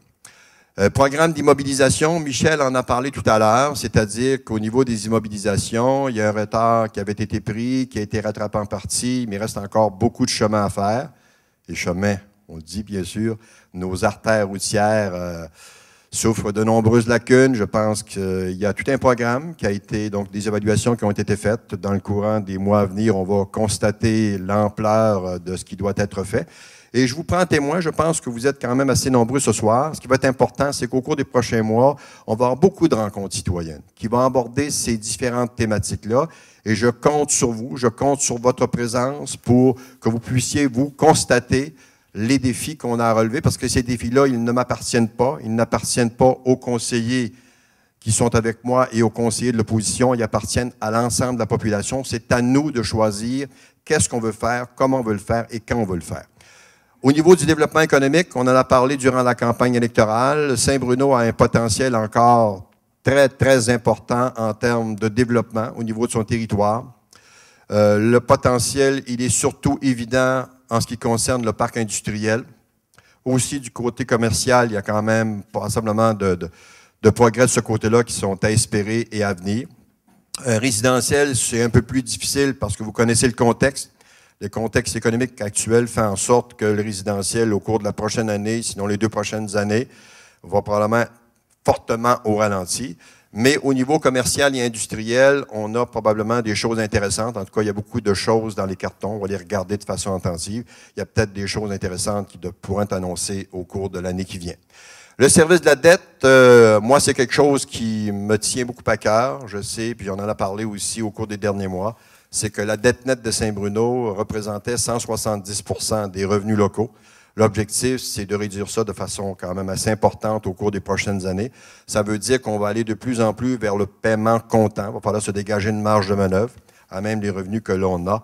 Programme d'immobilisation, Michel en a parlé tout à l'heure, c'est-à-dire qu'au niveau des immobilisations, il y a un retard qui avait été pris, qui a été rattrapé en partie, mais il reste encore beaucoup de chemin à faire. Les chemins, on le dit bien sûr, nos artères routières souffrent de nombreuses lacunes. Je pense qu'il y a tout un programme qui a été, donc des évaluations qui ont été faites. Dans le courant des mois à venir, on va constater l'ampleur de ce qui doit être fait. Et je vous prends témoin, je pense que vous êtes quand même assez nombreux ce soir. Ce qui va être important, c'est qu'au cours des prochains mois, on va avoir beaucoup de rencontres citoyennes qui vont aborder ces différentes thématiques-là. Et je compte sur vous, je compte sur votre présence pour que vous puissiez, vous, constater les défis qu'on a à relever, parce que ces défis-là, ils ne m'appartiennent pas. Ils n'appartiennent pas aux conseillers qui sont avec moi et aux conseillers de l'opposition. Ils appartiennent à l'ensemble de la population. C'est à nous de choisir qu'est-ce qu'on veut faire, comment on veut le faire et quand on veut le faire. Au niveau du développement économique, on en a parlé durant la campagne électorale. Saint-Bruno a un potentiel encore très, très important en termes de développement au niveau de son territoire. Le potentiel, il est surtout évident en ce qui concerne le parc industriel. Aussi, du côté commercial, il y a quand même passablement de progrès de ce côté-là qui sont à espérer et à venir. Résidentiel, c'est un peu plus difficile parce que vous connaissez le contexte. Le contexte économique actuel fait en sorte que le résidentiel, au cours de la prochaine année, sinon les 2 prochaines années, va probablement fortement au ralenti. Mais au niveau commercial et industriel, on a probablement des choses intéressantes. En tout cas, il y a beaucoup de choses dans les cartons. On va les regarder de façon attentive. Il y a peut-être des choses intéressantes qui pourront être annoncées au cours de l'année qui vient. Le service de la dette, moi, c'est quelque chose qui me tient beaucoup à cœur. Je sais, puis on en a parlé aussi au cours des derniers mois. C'est que la dette nette de Saint-Bruno représentait 170 % des revenus locaux. L'objectif, c'est de réduire ça de façon quand même assez importante au cours des prochaines années. Ça veut dire qu'on va aller de plus en plus vers le paiement comptant. Il va falloir se dégager une marge de manœuvre, à même les revenus que l'on a,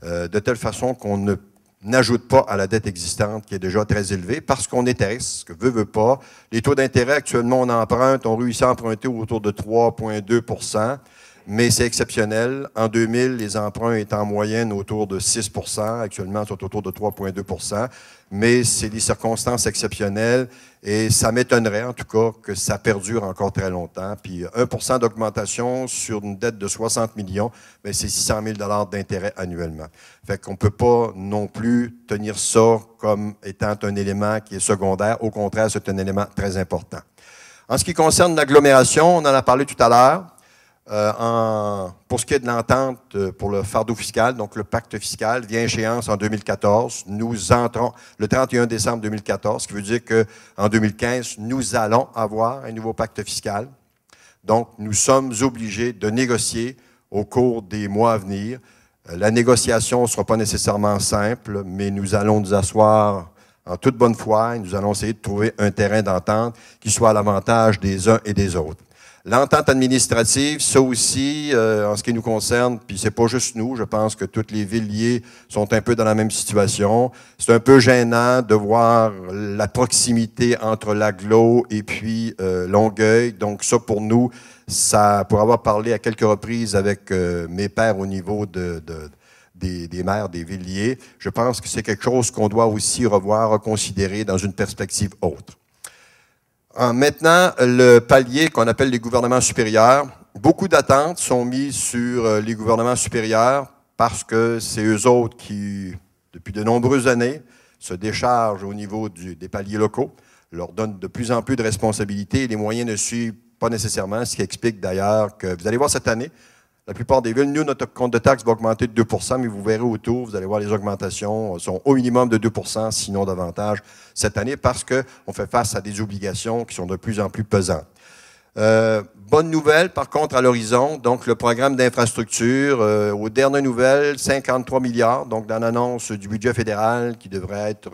de telle façon qu'on n'ajoute pas à la dette existante qui est déjà très élevée parce qu'on est à risque, veut pas. Les taux d'intérêt, actuellement, on emprunte, on réussit à emprunter autour de 3,2 %. Mais c'est exceptionnel. En 2000, les emprunts étaient en moyenne autour de 6 %. Actuellement, ils sont autour de 3,2 %. Mais c'est des circonstances exceptionnelles et ça m'étonnerait, en tout cas, que ça perdure encore très longtemps. Puis 1 % d'augmentation sur une dette de 60 millions, bien, c'est 600 000 $ d'intérêt annuellement. Fait qu'on ne peut pas non plus tenir ça comme étant un élément qui est secondaire. Au contraire, c'est un élément très important. En ce qui concerne l'agglomération, on en a parlé tout à l'heure. Pour ce qui est de l'entente pour le fardeau fiscal, donc le pacte fiscal, vient échéance en 2014. Nous entrons le 31 décembre 2014, ce qui veut dire qu'en 2015, nous allons avoir un nouveau pacte fiscal. Donc, nous sommes obligés de négocier au cours des mois à venir. La négociation ne sera pas nécessairement simple, mais nous allons nous asseoir en toute bonne foi et nous allons essayer de trouver un terrain d'entente qui soit à l'avantage des uns et des autres. L'entente administrative, ça aussi, en ce qui nous concerne, puis c'est pas juste nous, je pense que toutes les villes liées sont un peu dans la même situation. C'est un peu gênant de voir la proximité entre l'agglo et puis Longueuil. Donc ça, pour nous, ça, pour avoir parlé à quelques reprises avec mes pairs au niveau des maires des villes liées, je pense que c'est quelque chose qu'on doit aussi revoir, reconsidérer dans une perspective autre. Maintenant, le palier qu'on appelle les gouvernements supérieurs, beaucoup d'attentes sont mises sur les gouvernements supérieurs parce que c'est eux autres qui, depuis de nombreuses années, se déchargent au niveau des paliers locaux, leur donnent de plus en plus de responsabilités et les moyens ne suivent pas nécessairement, ce qui explique d'ailleurs que, vous allez voir cette année, la plupart des villes, nous, notre compte de taxe va augmenter de 2 %, mais vous verrez autour, vous allez voir les augmentations sont au minimum de 2 %, sinon davantage, cette année, parce qu'on fait face à des obligations qui sont de plus en plus pesantes. Bonne nouvelle, par contre, à l'horizon, donc le programme d'infrastructure, aux dernières nouvelles, 53 milliards, donc dans l'annonce du budget fédéral qui devrait être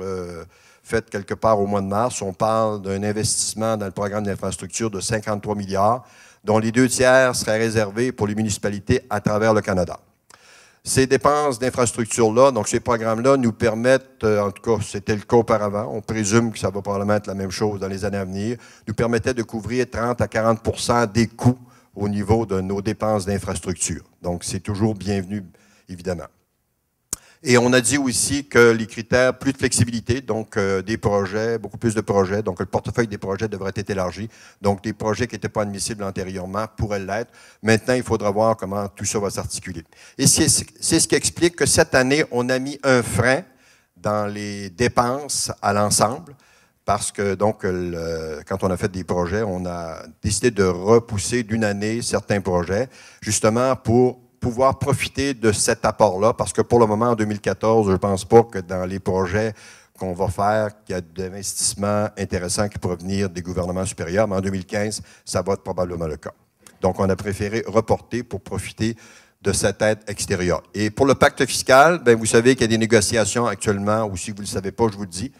faite quelque part au mois de mars, on parle d'un investissement dans le programme d'infrastructure de 53 milliards, dont les 2 tiers seraient réservés pour les municipalités à travers le Canada. Ces dépenses d'infrastructure-là, donc ces programmes-là, nous permettent, en tout cas, c'était le cas auparavant, on présume que ça va probablement être la même chose dans les années à venir, nous permettaient de couvrir 30 à 40 % des coûts au niveau de nos dépenses d'infrastructure. Donc, c'est toujours bienvenu, évidemment. Et on a dit aussi que les critères, plus de flexibilité, donc des projets, beaucoup plus de projets, donc le portefeuille des projets devrait être élargi. Donc des projets qui n'étaient pas admissibles antérieurement pourraient l'être. Maintenant, il faudra voir comment tout ça va s'articuler. Et c'est ce qui explique que cette année, on a mis un frein dans les dépenses à l'ensemble, parce que donc quand on a fait des projets, on a décidé de repousser d'une année certains projets, justement pour pouvoir profiter de cet apport-là, parce que pour le moment, en 2014, je ne pense pas que dans les projets qu'on va faire, qu'il y a d'investissements intéressants qui pourraient venir des gouvernements supérieurs, mais en 2015, ça va être probablement le cas. Donc, on a préféré reporter pour profiter de cette aide extérieure. Et pour le pacte fiscal, bien, vous savez qu'il y a des négociations actuellement, ou si vous ne le savez pas, je vous le dis,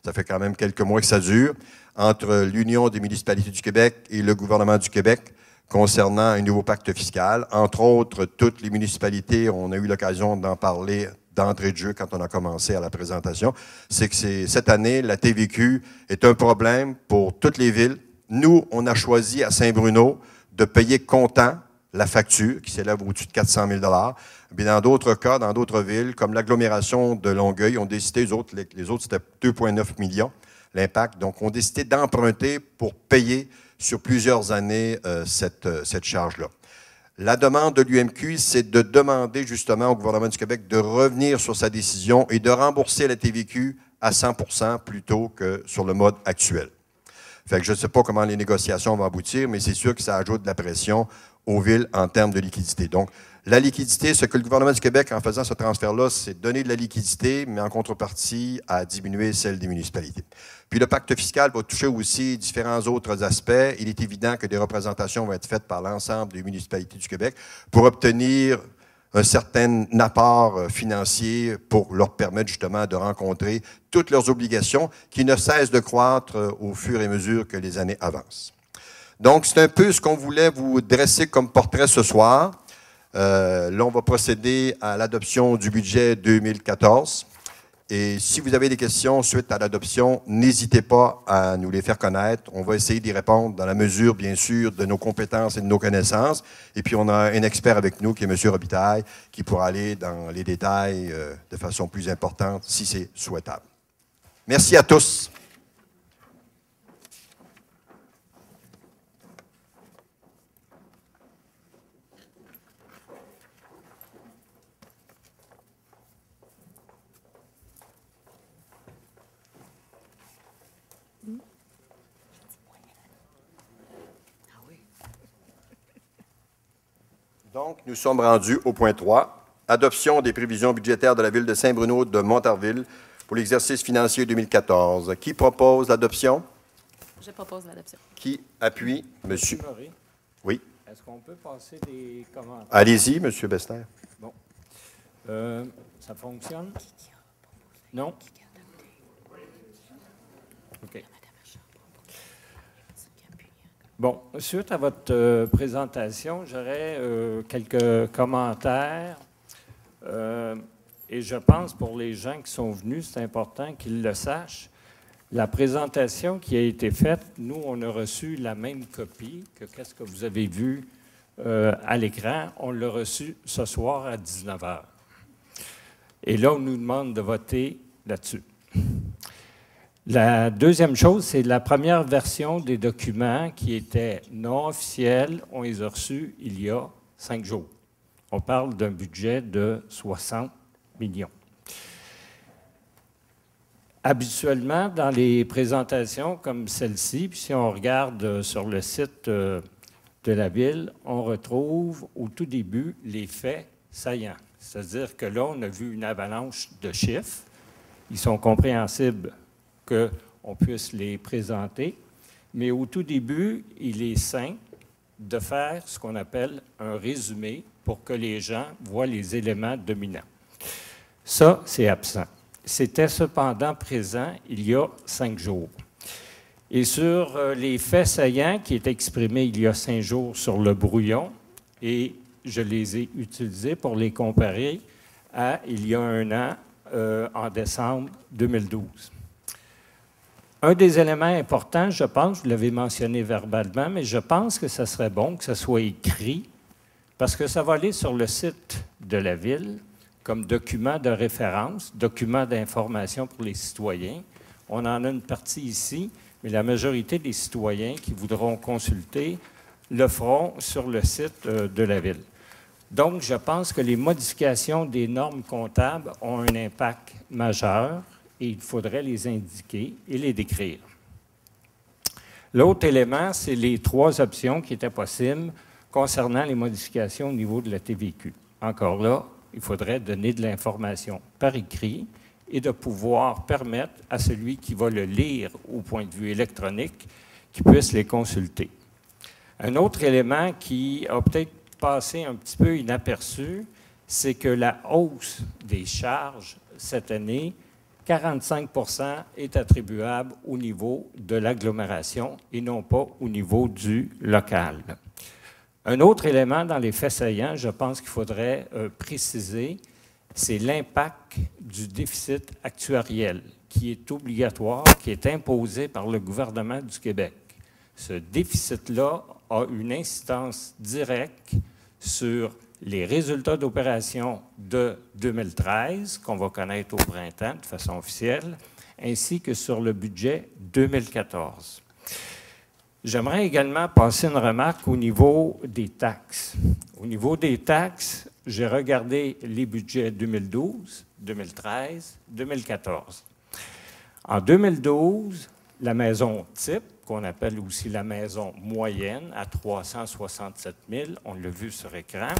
ça fait quand même quelques mois que ça dure, entre l'Union des municipalités du Québec et le gouvernement du Québec, concernant un nouveau pacte fiscal. Entre autres, toutes les municipalités, on a eu l'occasion d'en parler d'entrée de jeu quand on a commencé à la présentation, c'est que cette année, la TVQ est un problème pour toutes les villes. Nous, on a choisi à Saint-Bruno de payer comptant la facture, qui s'élève au-dessus de 400 000 $. Mais dans d'autres cas, dans d'autres villes, comme l'agglomération de Longueuil, ont décidé, les autres c'était 2,9 millions, l'impact, donc ont décidé d'emprunter pour payer sur plusieurs années cette charge-là. La demande de l'UMQ, c'est de demander justement au gouvernement du Québec de revenir sur sa décision et de rembourser la TVQ à 100 % plutôt que sur le mode actuel. Fait que je ne sais pas comment les négociations vont aboutir, mais c'est sûr que ça ajoute de la pression aux villes en termes de liquidité. Donc, la liquidité, ce que le gouvernement du Québec, en faisant ce transfert-là, c'est donner de la liquidité, mais en contrepartie, à diminuer celle des municipalités. Puis le pacte fiscal va toucher aussi différents autres aspects. Il est évident que des représentations vont être faites par l'ensemble des municipalités du Québec pour obtenir un certain apport financier pour leur permettre justement de rencontrer toutes leurs obligations qui ne cessent de croître au fur et à mesure que les années avancent. Donc, c'est un peu ce qu'on voulait vous dresser comme portrait ce soir. Là, on va procéder à l'adoption du budget 2014. Et si vous avez des questions suite à l'adoption, n'hésitez pas à nous les faire connaître. On va essayer d'y répondre dans la mesure, bien sûr, de nos compétences et de nos connaissances. Et puis, on a un expert avec nous qui est M. Robitaille, qui pourra aller dans les détails de façon plus importante, si c'est souhaitable. Merci à tous. Donc, nous sommes rendus au point 3, adoption des prévisions budgétaires de la Ville de Saint-Bruno de Montarville pour l'exercice financier 2014. Qui propose l'adoption? Je propose l'adoption. Qui appuie? Monsieur Murray, oui. est-ce qu'on peut passer des commentaires? Allez-y, Monsieur Bester. Bon. Ça fonctionne? Non? OK. Bon, suite à votre présentation, j'aurais quelques commentaires. Et je pense pour les gens qui sont venus, c'est important qu'ils le sachent. La présentation qui a été faite, nous, on a reçu la même copie que qu'est-ce que vous avez vu à l'écran. On l'a reçu ce soir à 19 h. Et là, on nous demande de voter là-dessus. La deuxième chose, c'est la première version des documents qui étaient non officiels. On les a reçus il y a 5 jours. On parle d'un budget de 60 millions. Habituellement, dans les présentations comme celle-ci, puis si on regarde sur le site de la Ville, on retrouve au tout début les faits saillants. C'est-à-dire que là, on a vu une avalanche de chiffres. Ils sont compréhensibles qu'on puisse les présenter. Mais au tout début, il est sain de faire ce qu'on appelle un résumé pour que les gens voient les éléments dominants. Ça, c'est absent. C'était cependant présent il y a 5 jours. Et sur les faits saillants qui étaient exprimés il y a 5 jours sur le brouillon, et je les ai utilisés pour les comparer à il y a 1 an, en décembre 2012. Un des éléments importants, je pense, vous l'avez mentionné verbalement, mais je pense que ce serait bon que ce soit écrit, parce que ça va aller sur le site de la Ville comme document de référence, document d'information pour les citoyens. On en a une partie ici, mais la majorité des citoyens qui voudront consulter le feront sur le site de la Ville. Donc, je pense que les modifications des normes comptables ont un impact majeur et il faudrait les indiquer et les décrire. L'autre élément, c'est les 3 options qui étaient possibles concernant les modifications au niveau de la TVQ. Encore là, il faudrait donner de l'information par écrit et de pouvoir permettre à celui qui va le lire au point de vue électronique qu'il puisse les consulter. Un autre élément qui a peut-être passé un petit peu inaperçu, c'est que la hausse des charges cette année, 45 % est attribuable au niveau de l'agglomération et non pas au niveau du local. Un autre élément dans les faits saillants, je pense qu'il faudrait préciser, c'est l'impact du déficit actuariel qui est obligatoire, qui est imposé par le gouvernement du Québec. Ce déficit-là a une incidence directe sur les résultats d'opération de 2013, qu'on va connaître au printemps de façon officielle, ainsi que sur le budget 2014. J'aimerais également passer une remarque au niveau des taxes. Au niveau des taxes, j'ai regardé les budgets 2012, 2013, 2014. En 2012, la maison type, qu'on appelle aussi la maison moyenne, à 367 000, on l'a vu sur écran.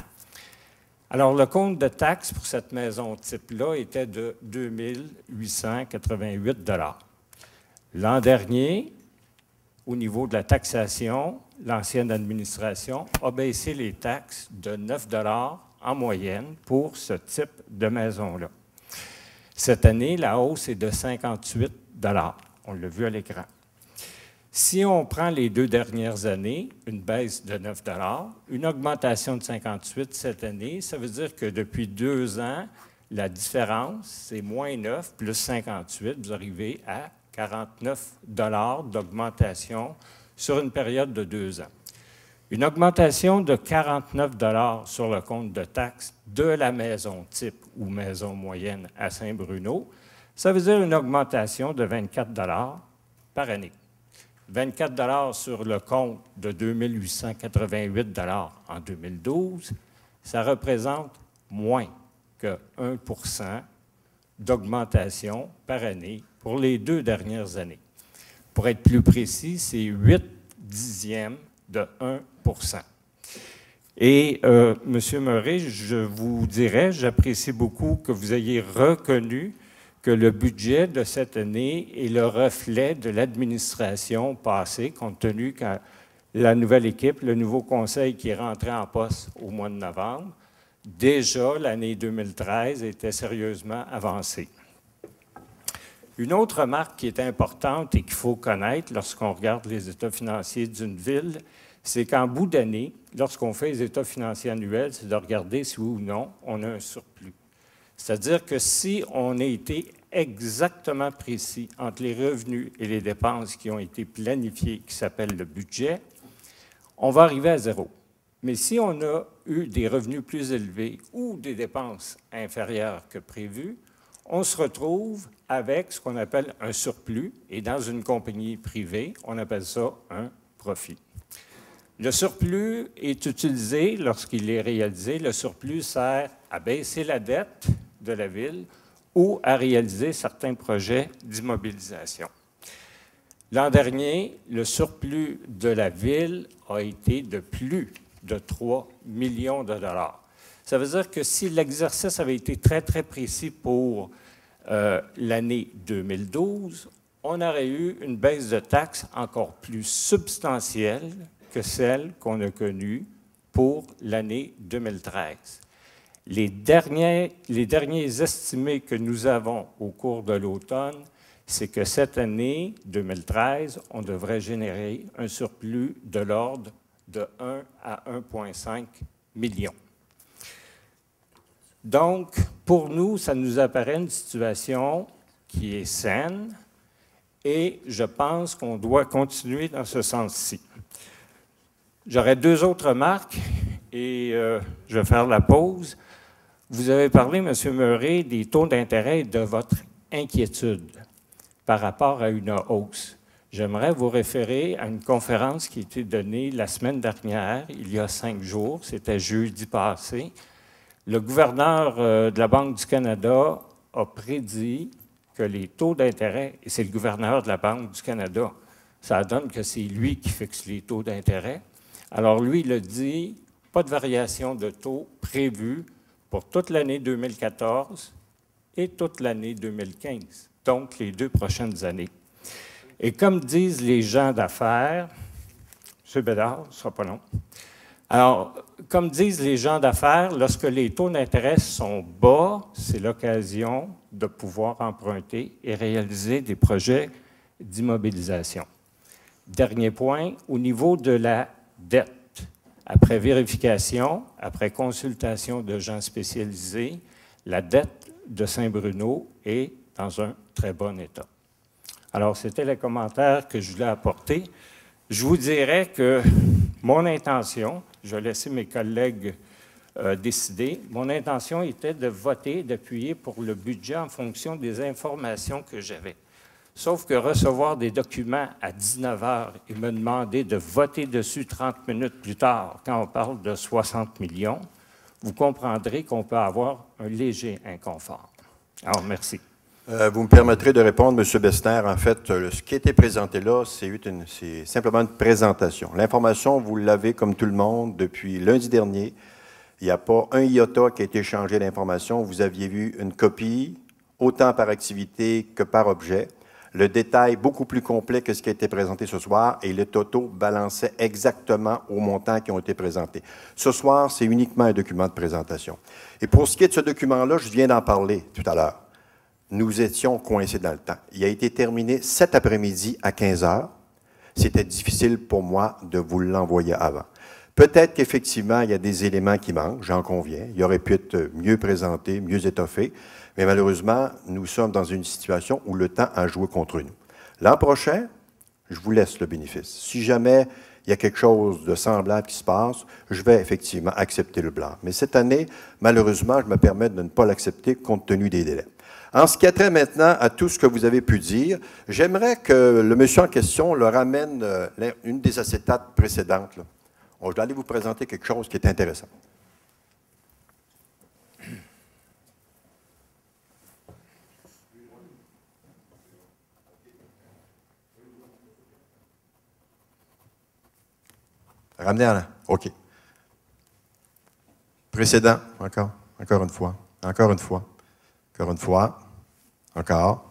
Alors, le compte de taxes pour cette maison type-là était de 2 888 $. L'an dernier, au niveau de la taxation, l'ancienne administration a baissé les taxes de 9 $ en moyenne pour ce type de maison-là. Cette année, la hausse est de 58 $. On l'a vu à l'écran. Si on prend les 2 dernières années, une baisse de 9 $, une augmentation de 58 cette année, ça veut dire que depuis 2 ans, la différence, c'est moins 9 plus 58, vous arrivez à 49 $ d'augmentation sur une période de 2 ans. Une augmentation de 49 $ sur le compte de taxes de la maison type ou maison moyenne à Saint-Bruno, ça veut dire une augmentation de 24 $ par année. 24 $ sur le compte de 2 888 $ en 2012, ça représente moins que 1 % d'augmentation par année pour les 2 dernières années. Pour être plus précis, c'est 8 dixièmes de 1 %. Et, M. Murray, je vous dirais, j'apprécie beaucoup que vous ayez reconnu que le budget de cette année est le reflet de l'administration passée, compte tenu que la nouvelle équipe, le nouveau conseil qui est rentré en poste au mois de novembre, déjà l'année 2013 était sérieusement avancée. Une autre remarque qui est importante et qu'il faut connaître lorsqu'on regarde les états financiers d'une ville, c'est qu'en bout d'année, lorsqu'on fait les états financiers annuels, c'est de regarder si oui ou non on a un surplus. C'est-à-dire que si on a été exactement précis entre les revenus et les dépenses qui ont été planifiées, qui s'appelle le budget, on va arriver à 0. Mais si on a eu des revenus plus élevés ou des dépenses inférieures que prévues, on se retrouve avec ce qu'on appelle un surplus, et dans une compagnie privée, on appelle ça un profit. Le surplus est utilisé lorsqu'il est réalisé. Le surplus sert à baisser la dette de la ville ou à réaliser certains projets d'immobilisation. L'an dernier, le surplus de la ville a été de plus de 3 millions de dollars. Ça veut dire que si l'exercice avait été très, très précis pour l'année 2012, on aurait eu une baisse de taxes encore plus substantielle que celle qu'on a connue pour l'année 2013. Les derniers estimés que nous avons au cours de l'automne, c'est que cette année 2013, on devrait générer un surplus de l'ordre de 1 à 1,5 million. Donc, pour nous, ça nous apparaît une situation qui est saine et je pense qu'on doit continuer dans ce sens-ci. J'aurais 2 autres remarques et je vais faire la pause. Vous avez parlé, M. Murray, des taux d'intérêt et de votre inquiétude par rapport à une hausse. J'aimerais vous référer à une conférence qui a été donnée la semaine dernière, il y a 5 jours, c'était jeudi passé. Le gouverneur de la Banque du Canada a prédit que les taux d'intérêt, et c'est le gouverneur de la Banque du Canada, ça donne que c'est lui qui fixe les taux d'intérêt. Alors lui, il a dit, pas de variation de taux prévue pour toute l'année 2014 et toute l'année 2015, donc les 2 prochaines années. Et comme disent les gens d'affaires, M. Bédard, ce ne sera pas long. Alors, comme disent les gens d'affaires, lorsque les taux d'intérêt sont bas, c'est l'occasion de pouvoir emprunter et réaliser des projets d'immobilisation. Dernier point, au niveau de la dette. Après vérification, après consultation de gens spécialisés, la dette de Saint-Bruno est dans un très bon état. Alors, c'était les commentaires que je voulais apporter. Je vous dirais que mon intention, je vais laisser mes collègues décidé. Mon intention était de voter, d'appuyer pour le budget en fonction des informations que j'avais. Sauf que recevoir des documents à 19 heures et me demander de voter dessus 30 minutes plus tard, quand on parle de 60 millions, vous comprendrez qu'on peut avoir un léger inconfort. Alors, merci. Vous me permettrez de répondre, M. Bessner. En fait, ce qui a été présenté là, c'est simplement une présentation. L'information, vous l'avez comme tout le monde depuis lundi dernier. Il n'y a pas un iota qui a été changé d'information. Vous aviez vu une copie, autant par activité que par objet. Le détail beaucoup plus complet que ce qui a été présenté ce soir et le toto balançait exactement aux montants qui ont été présentés. Ce soir, c'est uniquement un document de présentation. Et pour ce qui est de ce document-là, je viens d'en parler tout à l'heure. Nous étions coincés dans le temps. Il a été terminé cet après-midi à 15 heures. C'était difficile pour moi de vous l'envoyer avant. Peut-être qu'effectivement, il y a des éléments qui manquent, j'en conviens. Il aurait pu être mieux présenté, mieux étoffé. Mais malheureusement, nous sommes dans une situation où le temps a joué contre nous. L'an prochain, je vous laisse le bénéfice. Si jamais il y a quelque chose de semblable qui se passe, je vais effectivement accepter le blanc. Mais cette année, malheureusement, je me permets de ne pas l'accepter compte tenu des délais. En ce qui a trait maintenant à tout ce que vous avez pu dire, j'aimerais que le monsieur en question le ramène une des acétates précédentes. Là. Je vais aller vous présenter quelque chose qui est intéressant. Ramenez à là. OK. Précédent, encore une fois, encore une fois. Encore une fois, encore.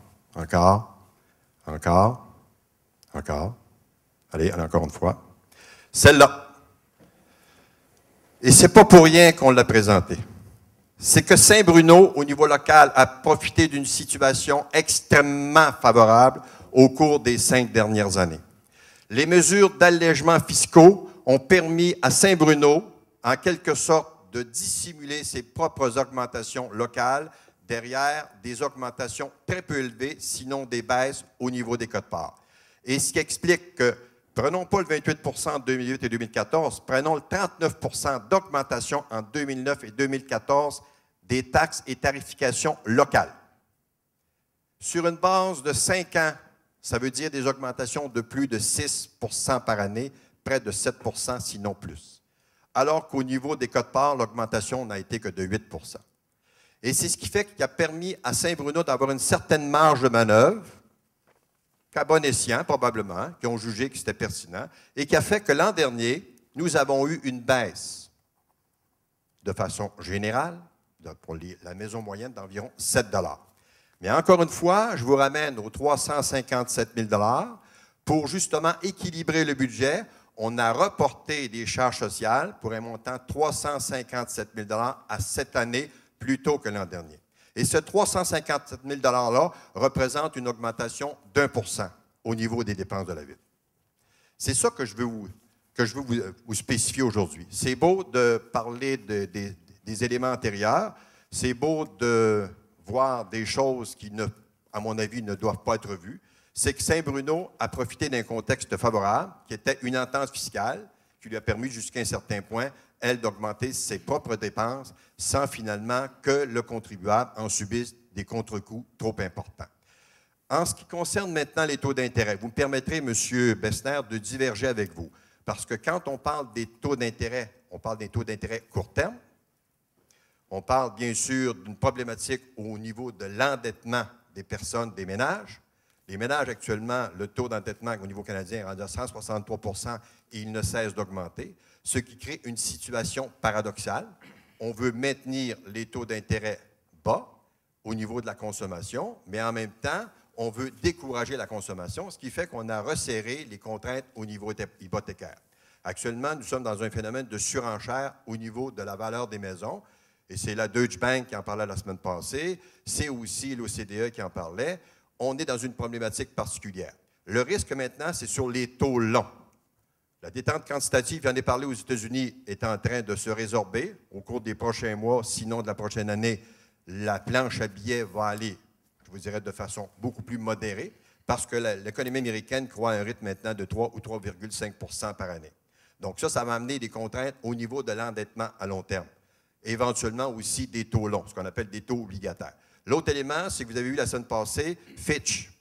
Allez, encore une fois. Celle-là. Et c'est pas pour rien qu'on l'a présentée. C'est que Saint-Bruno, au niveau local, a profité d'une situation extrêmement favorable au cours des 5 dernières années. Les mesures d'allègement fiscaux ont permis à Saint-Bruno, en quelque sorte, de dissimuler ses propres augmentations locales derrière des augmentations très peu élevées, sinon des baisses au niveau des quotes-parts. Et ce qui explique que, prenons pas le 28 en 2008 et 2014, prenons le 39 d'augmentation en 2009 et 2014 des taxes et tarifications locales. Sur une base de 5 ans, ça veut dire des augmentations de plus de 6 par année, près de 7 sinon plus. Alors qu'au niveau des quotes-parts, l'augmentation n'a été que de 8 Et c'est ce qui fait qu'il a permis à Saint-Bruno d'avoir une certaine marge de manœuvre, qu'à bon escient probablement, qui ont jugé que c'était pertinent, et qui a fait que l'an dernier, nous avons eu une baisse de façon générale, pour la maison moyenne, d'environ 7 $. Mais encore une fois, je vous ramène aux 357 000 $ pour justement équilibrer le budget. On a reporté des charges sociales pour un montant de 357 000 $ à cette année, plutôt que l'an dernier. Et ce 357 000 $-là représente une augmentation d'1 % au niveau des dépenses de la ville. C'est ça que je veux vous spécifier aujourd'hui. C'est beau de parler des éléments antérieurs, c'est beau de voir des choses qui, à mon avis, ne doivent pas être vues. C'est que Saint-Bruno a profité d'un contexte favorable, qui était une entente fiscale, qui lui a permis jusqu'à un certain point, elle, d'augmenter ses propres dépenses sans finalement que le contribuable en subisse des contre-coups trop importants. En ce qui concerne maintenant les taux d'intérêt, vous me permettrez, M. Bessner, de diverger avec vous. Parce que quand on parle des taux d'intérêt, on parle des taux d'intérêt court terme. On parle bien sûr d'une problématique au niveau de l'endettement des personnes, des ménages. Les ménages, actuellement, le taux d'endettement au niveau canadien est rendu à 163 % et il ne cesse d'augmenter, ce qui crée une situation paradoxale. On veut maintenir les taux d'intérêt bas au niveau de la consommation, mais en même temps, on veut décourager la consommation, ce qui fait qu'on a resserré les contraintes au niveau hypothécaire. Actuellement, nous sommes dans un phénomène de surenchère au niveau de la valeur des maisons, et c'est la Deutsche Bank qui en parlait la semaine passée, c'est aussi l'OCDE qui en parlait. On est dans une problématique particulière. Le risque maintenant, c'est sur les taux longs. La détente quantitative, j'en ai parlé aux États-Unis, est en train de se résorber au cours des prochains mois, sinon de la prochaine année. La planche à billets va aller, je vous dirais, de façon beaucoup plus modérée, parce que l'économie américaine croît à un rythme maintenant de 3 ou 3,5 % par année. Donc ça va amener des contraintes au niveau de l'endettement à long terme. et éventuellement aussi des taux longs, ce qu'on appelle des taux obligataires. L'autre élément, c'est que vous avez vu la semaine passée, Fitch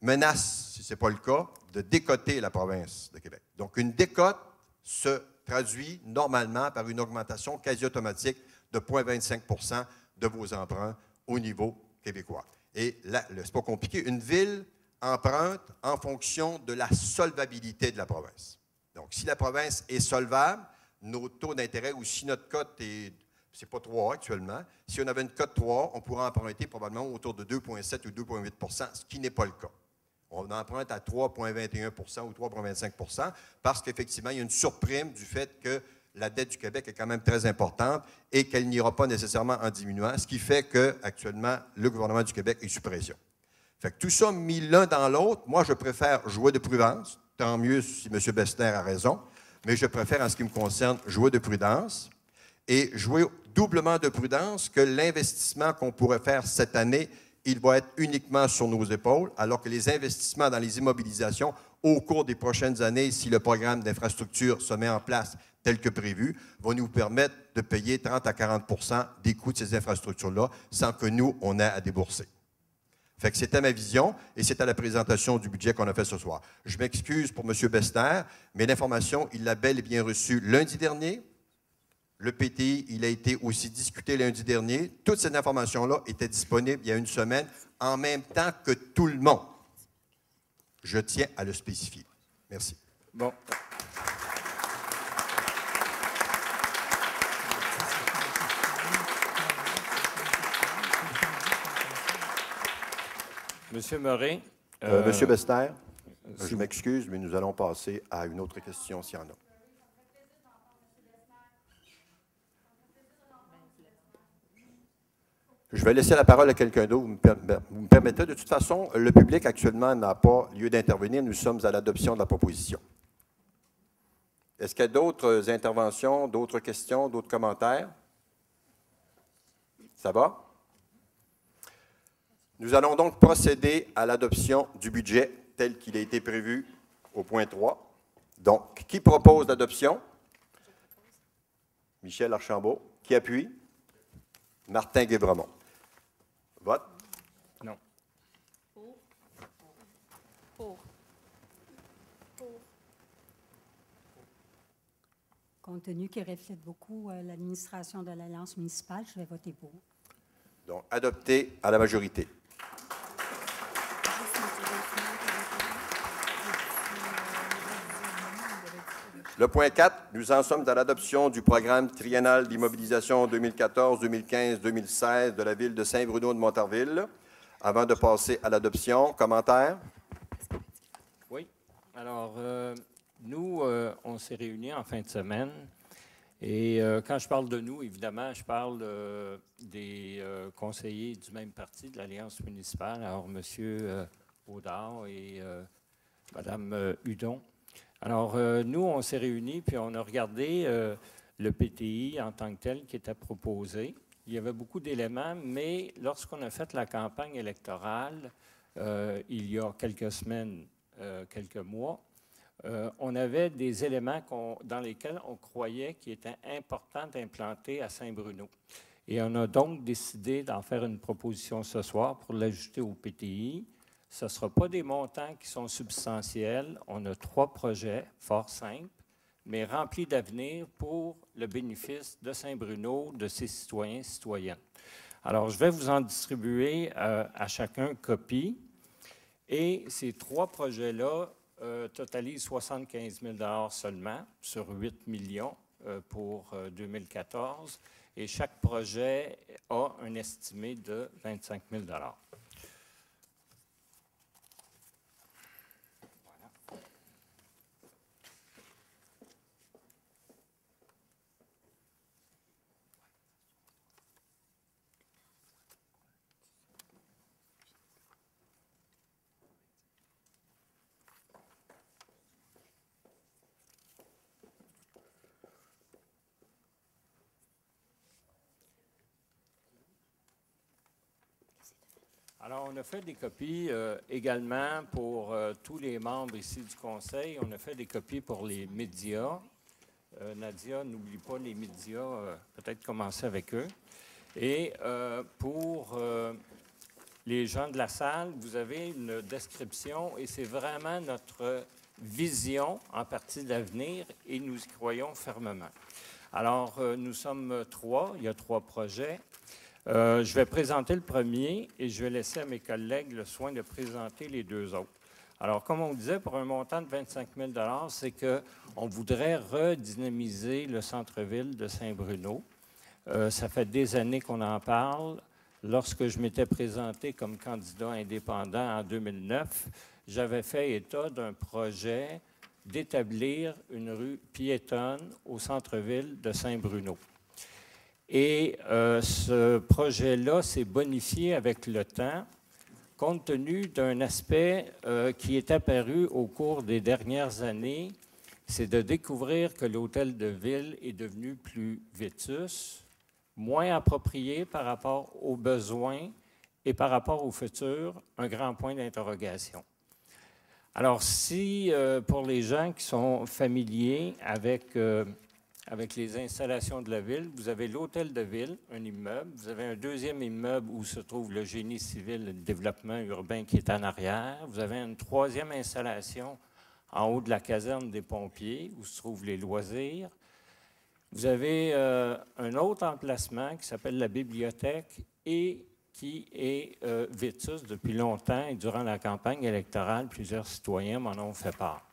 menace, si ce n'est pas le cas, de décoter la province de Québec. Donc, une décote se traduit normalement par une augmentation quasi automatique de 0,25 de vos emprunts au niveau québécois. Et là, c'est pas compliqué, une ville emprunte en fonction de la solvabilité de la province. Donc, si la province est solvable, nos taux d'intérêt, ou si notre cote est, c'est pas 3 actuellement, si on avait une cote 3, on pourrait emprunter probablement autour de 2,7 ou 2,8 ce qui n'est pas le cas. On emprunte à 3,21 ou 3,25 parce qu'effectivement, il y a une surprime du fait que la dette du Québec est quand même très importante et qu'elle n'ira pas nécessairement en diminuant, ce qui fait qu'actuellement, le gouvernement du Québec est sous pression. Fait que tout ça mis l'un dans l'autre, moi, je préfère jouer de prudence. Tant mieux si M. Bessner a raison, mais je préfère, en ce qui me concerne, jouer de prudence et jouer doublement de prudence que l'investissement qu'on pourrait faire cette année, il va être uniquement sur nos épaules, alors que les investissements dans les immobilisations au cours des prochaines années, si le programme d'infrastructure se met en place tel que prévu, vont nous permettre de payer 30 à 40 des coûts de ces infrastructures-là sans que nous, on ait à débourser. Fait que c'était ma vision et c'était la présentation du budget qu'on a fait ce soir. Je m'excuse pour M. Bessner, mais l'information, il l'a bel et bien reçue lundi dernier. Le PTI, il a été aussi discuté lundi dernier. Toutes ces informations-là étaient disponibles il y a une semaine, en même temps que tout le monde. Je tiens à le spécifier. Merci. Bon. Monsieur Morin. Monsieur Bessner, je m'excuse, mais nous allons passer à une autre question s'il y en a. Je vais laisser la parole à quelqu'un d'autre. Vous me permettez? De toute façon, le public actuellement n'a pas lieu d'intervenir. Nous sommes à l'adoption de la proposition. Est-ce qu'il y a d'autres interventions, d'autres questions, d'autres commentaires? Ça va? Nous allons donc procéder à l'adoption du budget tel qu'il a été prévu au point 3. Donc, qui propose l'adoption? Michel Archambault. Qui appuie? Martin Guévremont. Vote? Non. Pour. Compte tenu qu'il reflète beaucoup l'administration de l'Alliance municipale, je vais voter pour. Donc, adopté à la majorité. Le point 4, nous en sommes dans l'adoption du programme triennal d'immobilisation 2014, 2015, 2016 de la ville de Saint-Bruno de Montarville. Avant de passer à l'adoption, commentaires? Oui. Alors, nous, on s'est réunis en fin de semaine. Et quand je parle de nous, évidemment, je parle des conseillers du même parti, de l'Alliance municipale, alors M. Audard et Mme Hudon. Alors, nous, on s'est réunis, puis on a regardé le PTI en tant que tel qui était proposé. Il y avait beaucoup d'éléments, mais lorsqu'on a fait la campagne électorale, il y a quelques semaines, quelques mois, on avait des éléments dans lesquels on croyait qu'il était important d'implanter à Saint-Bruno. Et on a donc décidé d'en faire une proposition ce soir pour l'ajouter au PTI. Ce ne sera pas des montants qui sont substantiels. On a 3 projets fort simples, mais remplis d'avenir pour le bénéfice de Saint-Bruno, de ses citoyens et citoyennes. Alors, je vais vous en distribuer à chacun copie. Et ces 3 projets-là totalisent 75 000 seulement sur 8 millions pour 2014. Et chaque projet a un estimé de 25 000 $. Alors, on a fait des copies également pour tous les membres ici du Conseil. On a fait des copies pour les médias. Nadia, n'oublie pas les médias, peut-être commencer avec eux. Et pour les gens de la salle, vous avez une description et c'est vraiment notre vision en partie de l'avenir et nous y croyons fermement. Alors, nous sommes 3, il y a 3 projets. Je vais présenter le premier et je vais laisser à mes collègues le soin de présenter les 2 autres. Alors, comme on disait, pour un montant de 25 000 $, c'est qu'on voudrait redynamiser le centre-ville de Saint-Bruno. Ça fait des années qu'on en parle. Lorsque je m'étais présenté comme candidat indépendant en 2009, j'avais fait état d'un projet d'établir une rue piétonne au centre-ville de Saint-Bruno. Et ce projet-là s'est bonifié avec le temps, compte tenu d'un aspect qui est apparu au cours des dernières années, c'est de découvrir que l'hôtel de ville est devenu plus vétus, moins approprié par rapport aux besoins et par rapport au futur, un grand point d'interrogation. Alors, si pour les gens qui sont familiers avec les installations de la ville, vous avez l'hôtel de ville, un immeuble. Vous avez un deuxième immeuble où se trouve le génie civil, le développement urbain qui est en arrière. Vous avez une troisième installation en haut de la caserne des pompiers où se trouvent les loisirs. Vous avez un autre emplacement qui s'appelle la bibliothèque et qui est vétus depuis longtemps et durant la campagne électorale, plusieurs citoyens m'en ont fait part.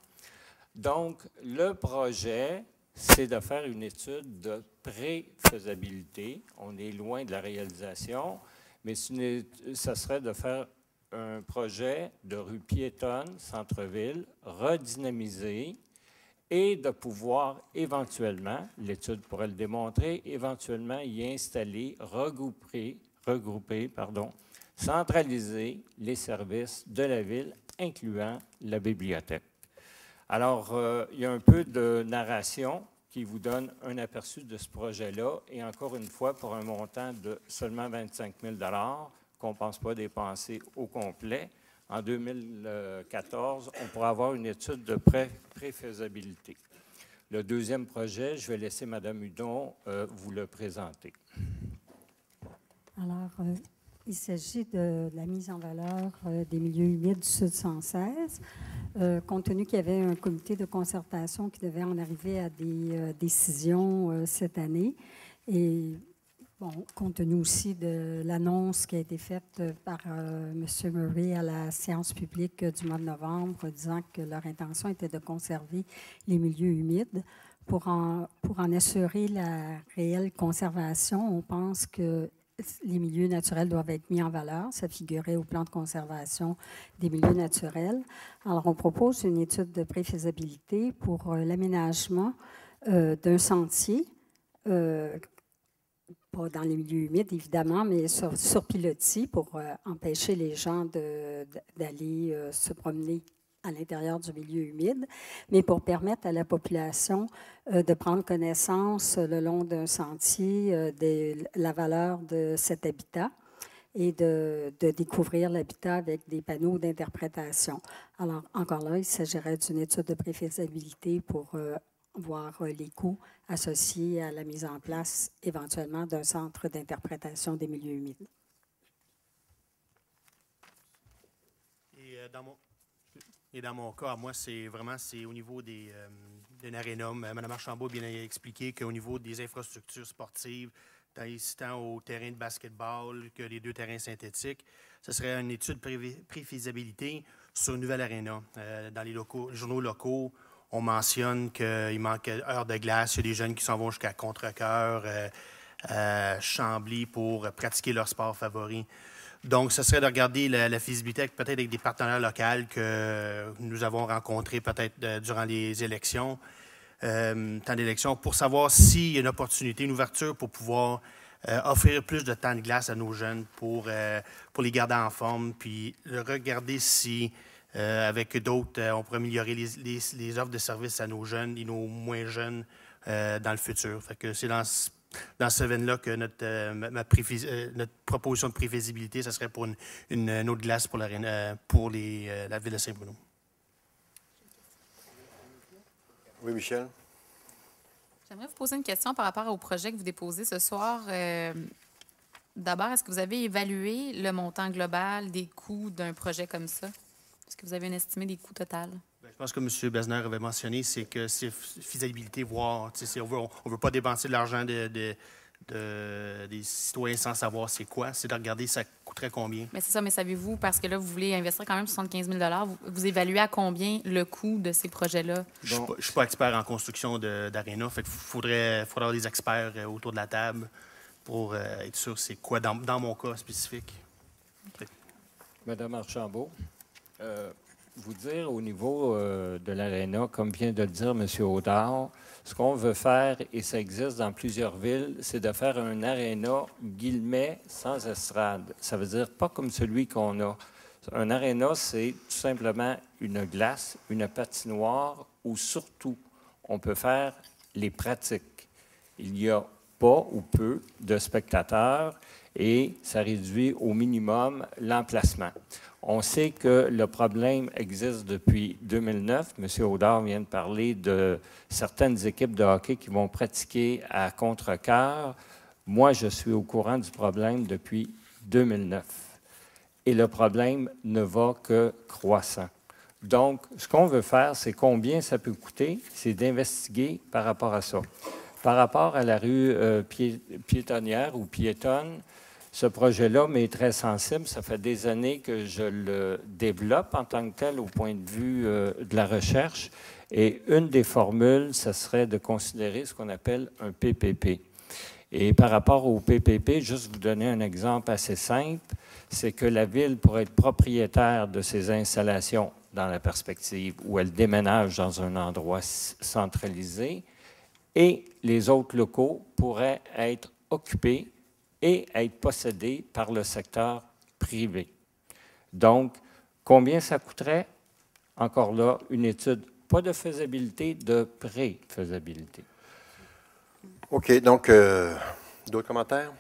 Donc, le projet, c'est de faire une étude de pré-faisabilité. On est loin de la réalisation, mais ça serait de faire un projet de rue piétonne, centre-ville, redynamisé, et de pouvoir éventuellement, l'étude pourrait le démontrer, éventuellement y installer, regrouper, centraliser les services de la ville, incluant la bibliothèque. Alors, il y a un peu de narration qui vous donne un aperçu de ce projet-là, et encore une fois, pour un montant de seulement 25 000 $ qu'on ne pense pas dépenser au complet. En 2014, on pourra avoir une étude de pré-faisabilité. Le deuxième projet, je vais laisser Mme Hudon vous le présenter. Alors, il s'agit de la mise en valeur des milieux humides du Sud 116. Compte tenu qu'il y avait un comité de concertation qui devait en arriver à des décisions cette année, et bon, compte tenu aussi de l'annonce qui a été faite par M. Murray à la séance publique du mois de novembre, disant que leur intention était de conserver les milieux humides. Pour en assurer la réelle conservation, on pense que les milieux naturels doivent être mis en valeur. Ça figurait au plan de conservation des milieux naturels. Alors, on propose une étude de préfaisabilité pour l'aménagement d'un sentier, pas dans les milieux humides, évidemment, mais sur pilotis pour empêcher les gens d'aller se promener à l'intérieur du milieu humide, mais pour permettre à la population de prendre connaissance le long d'un sentier de la valeur de cet habitat et de découvrir l'habitat avec des panneaux d'interprétation. Alors, encore là, il s'agirait d'une étude de préfaisabilité pour voir les coûts associés à la mise en place éventuellement d'un centre d'interprétation des milieux humides. Et dans mon cas, moi, c'est au niveau d'un arénum. Mme Archambault a bien expliqué qu'au niveau des infrastructures sportives, tant au terrain de basketball que les 2 terrains synthétiques, ce serait une étude préfaisabilité sur une nouvelle aréna. Dans les journaux locaux, on mentionne qu'il manque heures de glace. Il y a des jeunes qui s'en vont jusqu'à Contrecoeur, Chambly pour pratiquer leur sport favori. Donc, ce serait de regarder la faisabilité peut-être avec des partenaires locaux que nous avons rencontrés peut-être durant les élections, temps d'élection, pour savoir s'il y a une opportunité, une ouverture pour pouvoir offrir plus de temps de glace à nos jeunes pour les garder en forme, puis regarder si, avec d'autres, on pourrait améliorer les offres de services à nos jeunes et nos moins jeunes dans le futur. Fait que c'est dans ce veine-là que notre proposition de prévisibilité, ce serait pour une eau de glace pour la ville de Saint-Bruno. Oui, Michel? J'aimerais vous poser une question par rapport au projet que vous déposez ce soir. D'abord, est-ce que vous avez évalué le montant global des coûts d'un projet comme ça? Est-ce que vous avez estimé des coûts total? Je pense que M. Besner avait mentionné, c'est que c'est faisabilité, voire, on ne veut pas dépenser de l'argent des citoyens sans savoir c'est quoi, c'est de regarder ça coûterait combien. Mais c'est ça, mais savez-vous, parce que là, vous voulez investir quand même 75 000 vous évaluez à combien le coût de ces projets-là? Je ne suis pas expert en construction d'aréna, fait qu'il faudrait avoir des experts autour de la table pour être sûr c'est quoi dans mon cas spécifique. Madame Archambault, vous dire au niveau de l'aréna, comme vient de le dire M. Audard, ce qu'on veut faire, et ça existe dans plusieurs villes, c'est de faire un aréna, guillemets, sans estrade. Ça veut dire pas comme celui qu'on a. Un aréna, c'est tout simplement une glace, une patinoire où surtout on peut faire les pratiques. Il y a pas ou peu de spectateurs et ça réduit au minimum l'emplacement. On sait que le problème existe depuis 2009. M. Audard vient de parler de certaines équipes de hockey qui vont pratiquer à contre-cœur. Moi, je suis au courant du problème depuis 2009. Et le problème ne va que croissant. Donc, ce qu'on veut faire, c'est combien ça peut coûter, c'est d'investiguer par rapport à ça. Par rapport à la rue piétonnière ou piétonne, ce projet-là m'est très sensible. Ça fait des années que je le développe en tant que tel au point de vue de la recherche. Et une des formules, ce serait de considérer ce qu'on appelle un PPP. Et par rapport au PPP, juste vous donner un exemple assez simple, c'est que la Ville pourrait être propriétaire de ces installations dans la perspective où elle déménage dans un endroit centralisé et les autres locaux pourraient être occupés et être possédés par le secteur privé. Donc, combien ça coûterait? Encore là, une étude, pas de faisabilité, de pré-faisabilité. OK, donc, d'autres commentaires?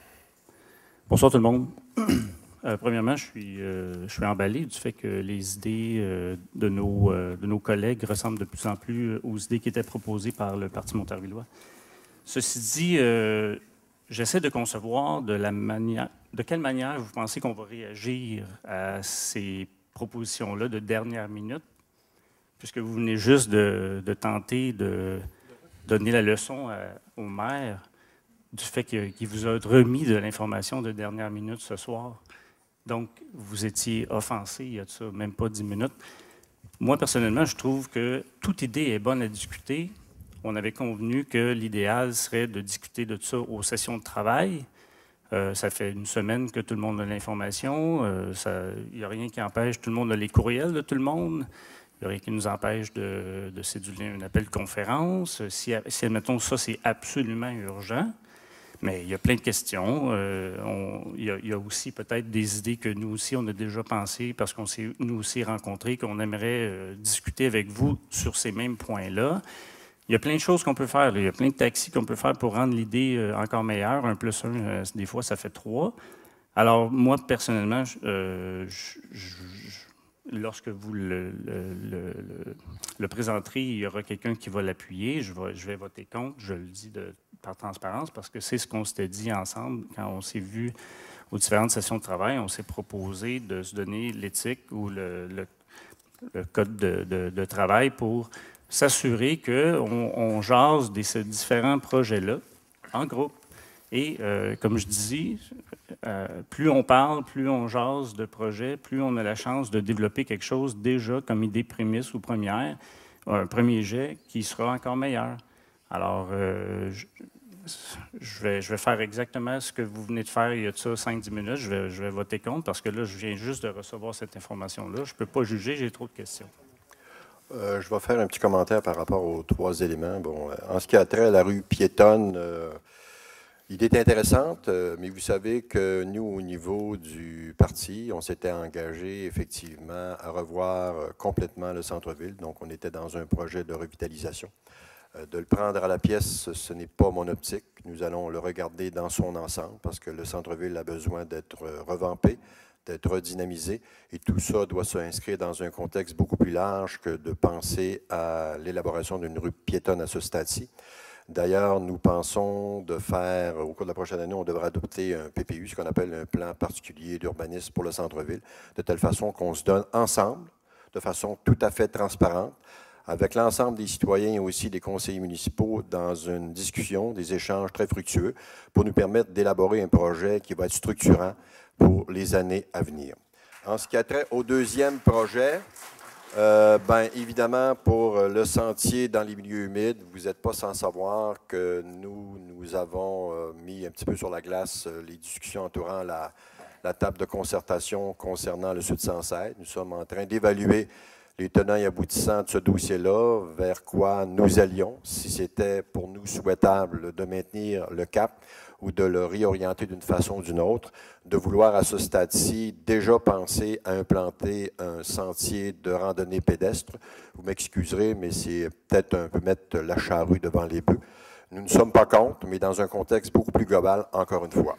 Bonsoir tout le monde. Premièrement, je suis emballé du fait que les idées de nos collègues ressemblent de plus en plus aux idées qui étaient proposées par le Parti montarvillois. Ceci dit, j'essaie de concevoir de quelle manière vous pensez qu'on va réagir à ces propositions-là de dernière minute, puisque vous venez juste de tenter de donner la leçon au maire du fait qu'il vous a remis de l'information de dernière minute ce soir. Donc, vous étiez offensé il y a de ça même pas 10 minutes. Moi, personnellement, je trouve que toute idée est bonne à discuter. On avait convenu que l'idéal serait de discuter de ça aux sessions de travail. Ça fait une semaine que tout le monde a l'information. Il n'y a rien qui empêche, tout le monde a les courriels de tout le monde. Il n'y a rien qui nous empêche de céduler un appel de conférence. Si admettons, ça, c'est absolument urgent. Mais il y a plein de questions. Il y a aussi peut-être des idées que nous aussi, on a déjà pensé, parce qu'on s'est nous aussi rencontrés, qu'on aimerait discuter avec vous sur ces mêmes points-là. Il y a plein de choses qu'on peut faire. Il y a plein de taxis qu'on peut faire pour rendre l'idée encore meilleure. 1 + 1, des fois, ça fait 3. Alors, moi, personnellement, lorsque vous le présenterez, il y aura quelqu'un qui va l'appuyer. Je vais voter contre, je le dis par transparence, parce que c'est ce qu'on s'était dit ensemble quand on s'est vu aux différentes sessions de travail. On s'est proposé de se donner l'éthique ou le code de travail pour s'assurer qu'on jase de ces différents projets-là en groupe. Et comme je disais, plus on parle, plus on jase de projets, plus on a la chance de développer quelque chose déjà comme idée prémisse ou première, un premier jet qui sera encore meilleur. Alors, je vais faire exactement ce que vous venez de faire il y a de ça 5-10 minutes. Je vais voter contre parce que là, je viens juste de recevoir cette information-là. Je ne peux pas juger, j'ai trop de questions. Je vais faire un petit commentaire par rapport aux 3 éléments. Bon, en ce qui a trait à la rue piétonne, l'idée est intéressante, mais vous savez que nous, au niveau du parti, on s'était engagé effectivement à revoir complètement le centre-ville. Donc, on était dans un projet de revitalisation. De le prendre à la pièce, ce n'est pas mon optique. Nous allons le regarder dans son ensemble parce que le centre-ville a besoin d'être revampé, d'être redynamisé. Et tout ça doit s'inscrire dans un contexte beaucoup plus large que de penser à l'élaboration d'une rue piétonne à ce stade-ci. D'ailleurs, nous pensons de faire, au cours de la prochaine année, on devra adopter un PPU, ce qu'on appelle un plan particulier d'urbanisme pour le centre-ville, de telle façon qu'on se donne ensemble, de façon tout à fait transparente, avec l'ensemble des citoyens et aussi des conseillers municipaux dans une discussion, des échanges très fructueux pour nous permettre d'élaborer un projet qui va être structurant pour les années à venir. En ce qui a trait au deuxième projet, bien évidemment, pour le sentier dans les milieux humides, vous n'êtes pas sans savoir que nous avons mis un petit peu sur la glace les discussions entourant la table de concertation concernant le Sud 116. Nous sommes en train d'évaluer les tenants et aboutissants de ce dossier-là, vers quoi nous allions, si c'était pour nous souhaitable de maintenir le cap ou de le réorienter d'une façon ou d'une autre, de vouloir à ce stade-ci déjà penser à implanter un sentier de randonnée pédestre. Vous m'excuserez, mais c'est peut-être un peu mettre la charrue devant les bœufs. Nous ne sommes pas contre, mais dans un contexte beaucoup plus global, encore une fois.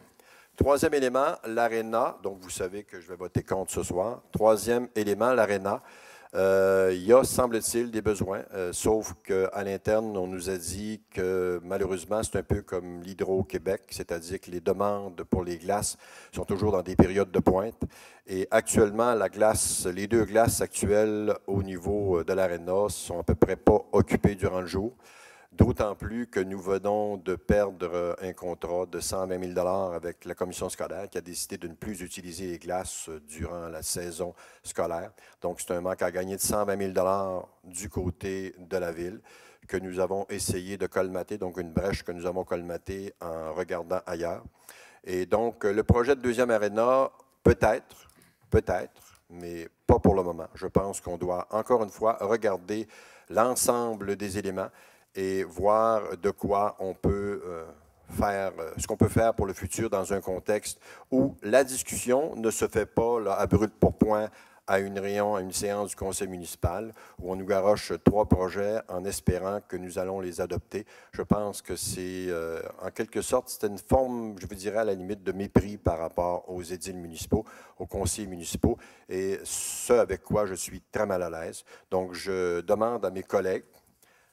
Troisième élément, l'ARENA. Donc, vous savez que je vais voter contre ce soir. Troisième élément, l'ARENA. Il y a, semble-t-il, des besoins, sauf qu'à l'interne, on nous a dit que malheureusement, c'est un peu comme l'Hydro-Québec, c'est-à-dire que les demandes pour les glaces sont toujours dans des périodes de pointe. Et actuellement, les deux glaces actuelles au niveau de l'ARENA sont à peu près pas occupées durant le jour. D'autant plus que nous venons de perdre un contrat de 120 000 $ avec la commission scolaire qui a décidé de ne plus utiliser les glaces durant la saison scolaire. Donc, c'est un manque à gagner de 120 000 $ du côté de la ville que nous avons essayé de colmater, donc une brèche que nous avons colmatée en regardant ailleurs. Et donc, le projet de deuxième aréna, peut-être, mais pas pour le moment. Je pense qu'on doit, encore une fois, regarder l'ensemble des éléments et voir de quoi on peut faire, ce qu'on peut faire pour le futur dans un contexte où la discussion ne se fait pas là, à brûle pour point à une réunion, à une séance du conseil municipal, où on nous garoche 3 projets en espérant que nous allons les adopter. Je pense que c'est, en quelque sorte, c'est une forme, je vous dirais, à la limite de mépris par rapport aux édiles municipaux, aux conseillers municipaux, et ce avec quoi je suis très mal à l'aise. Donc, je demande à mes collègues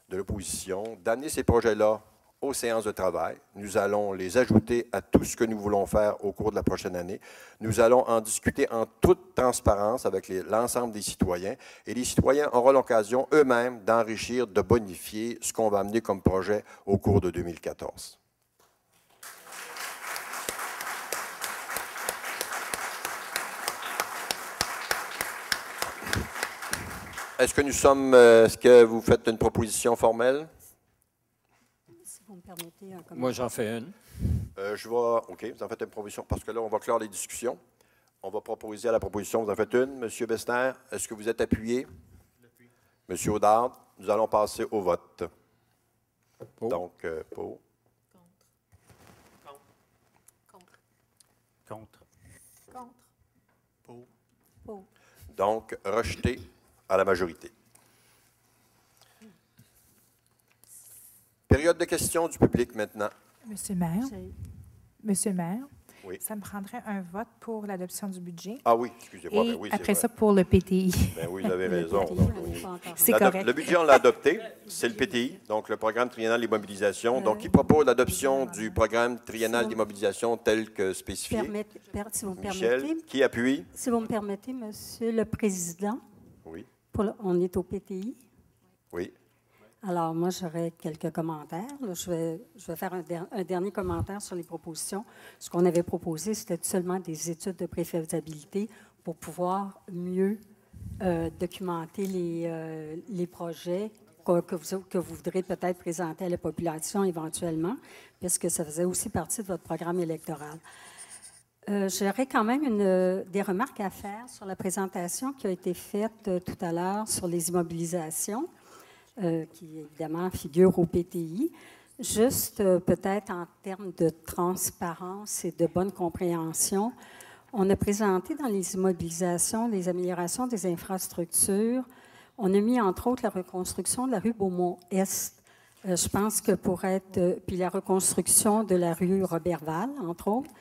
de l'opposition d'amener ces projets-là aux séances de travail. Nous allons les ajouter à tout ce que nous voulons faire au cours de la prochaine année. Nous allons en discuter en toute transparence avec l'ensemble des citoyens et les citoyens auront l'occasion eux-mêmes d'enrichir, de bonifier ce qu'on va amener comme projet au cours de 2014. Est-ce que vous faites une proposition formelle? Si vous me permettez un commentaire. Moi, j'en fais une. OK, vous en faites une proposition, parce que là, on va clore les discussions. On va proposer à la proposition, vous en faites une. Monsieur Bessner, est-ce que vous êtes appuyé? Monsieur Audard, nous allons passer au vote. Pour. Donc, pour. Contre. Pour. Donc, rejeté à la majorité. Période de questions du public maintenant. Monsieur le maire, Oui. ça me prendrait un vote pour l'adoption du budget. Ah oui, excusez-moi. Et Ben oui, c'est après vrai. ça, pour le PTI. Ben oui, vous avez Le raison. PTI, Donc, on n'est oui. pas encore- C'est correct. Le budget, on l'a adopté. C'est le PTI, donc le programme triennal d'immobilisation. Donc, il propose l'adoption du programme triennal d'immobilisation tel que spécifié. Si vous me Michel, permettez, qui appuie? si vous me permettez, Monsieur le Président, Oui. on est au PTI. Oui. Alors, moi, j'aurais quelques commentaires. Là, je vais faire un dernier commentaire sur les propositions. Ce qu'on avait proposé, c'était seulement des études de préfaisabilité pour pouvoir mieux documenter les projets que vous voudrez peut-être présenter à la population éventuellement, puisque ça faisait aussi partie de votre programme électoral. J'aurais quand même des remarques à faire sur la présentation qui a été faite tout à l'heure sur les immobilisations. Qui évidemment figure au PTI. Juste peut-être en termes de transparence et de bonne compréhension, on a présenté dans les immobilisations les améliorations des infrastructures. On a mis entre autres la reconstruction de la rue Beaumont-Est. Je pense que puis la reconstruction de la rue Roberval, entre autres.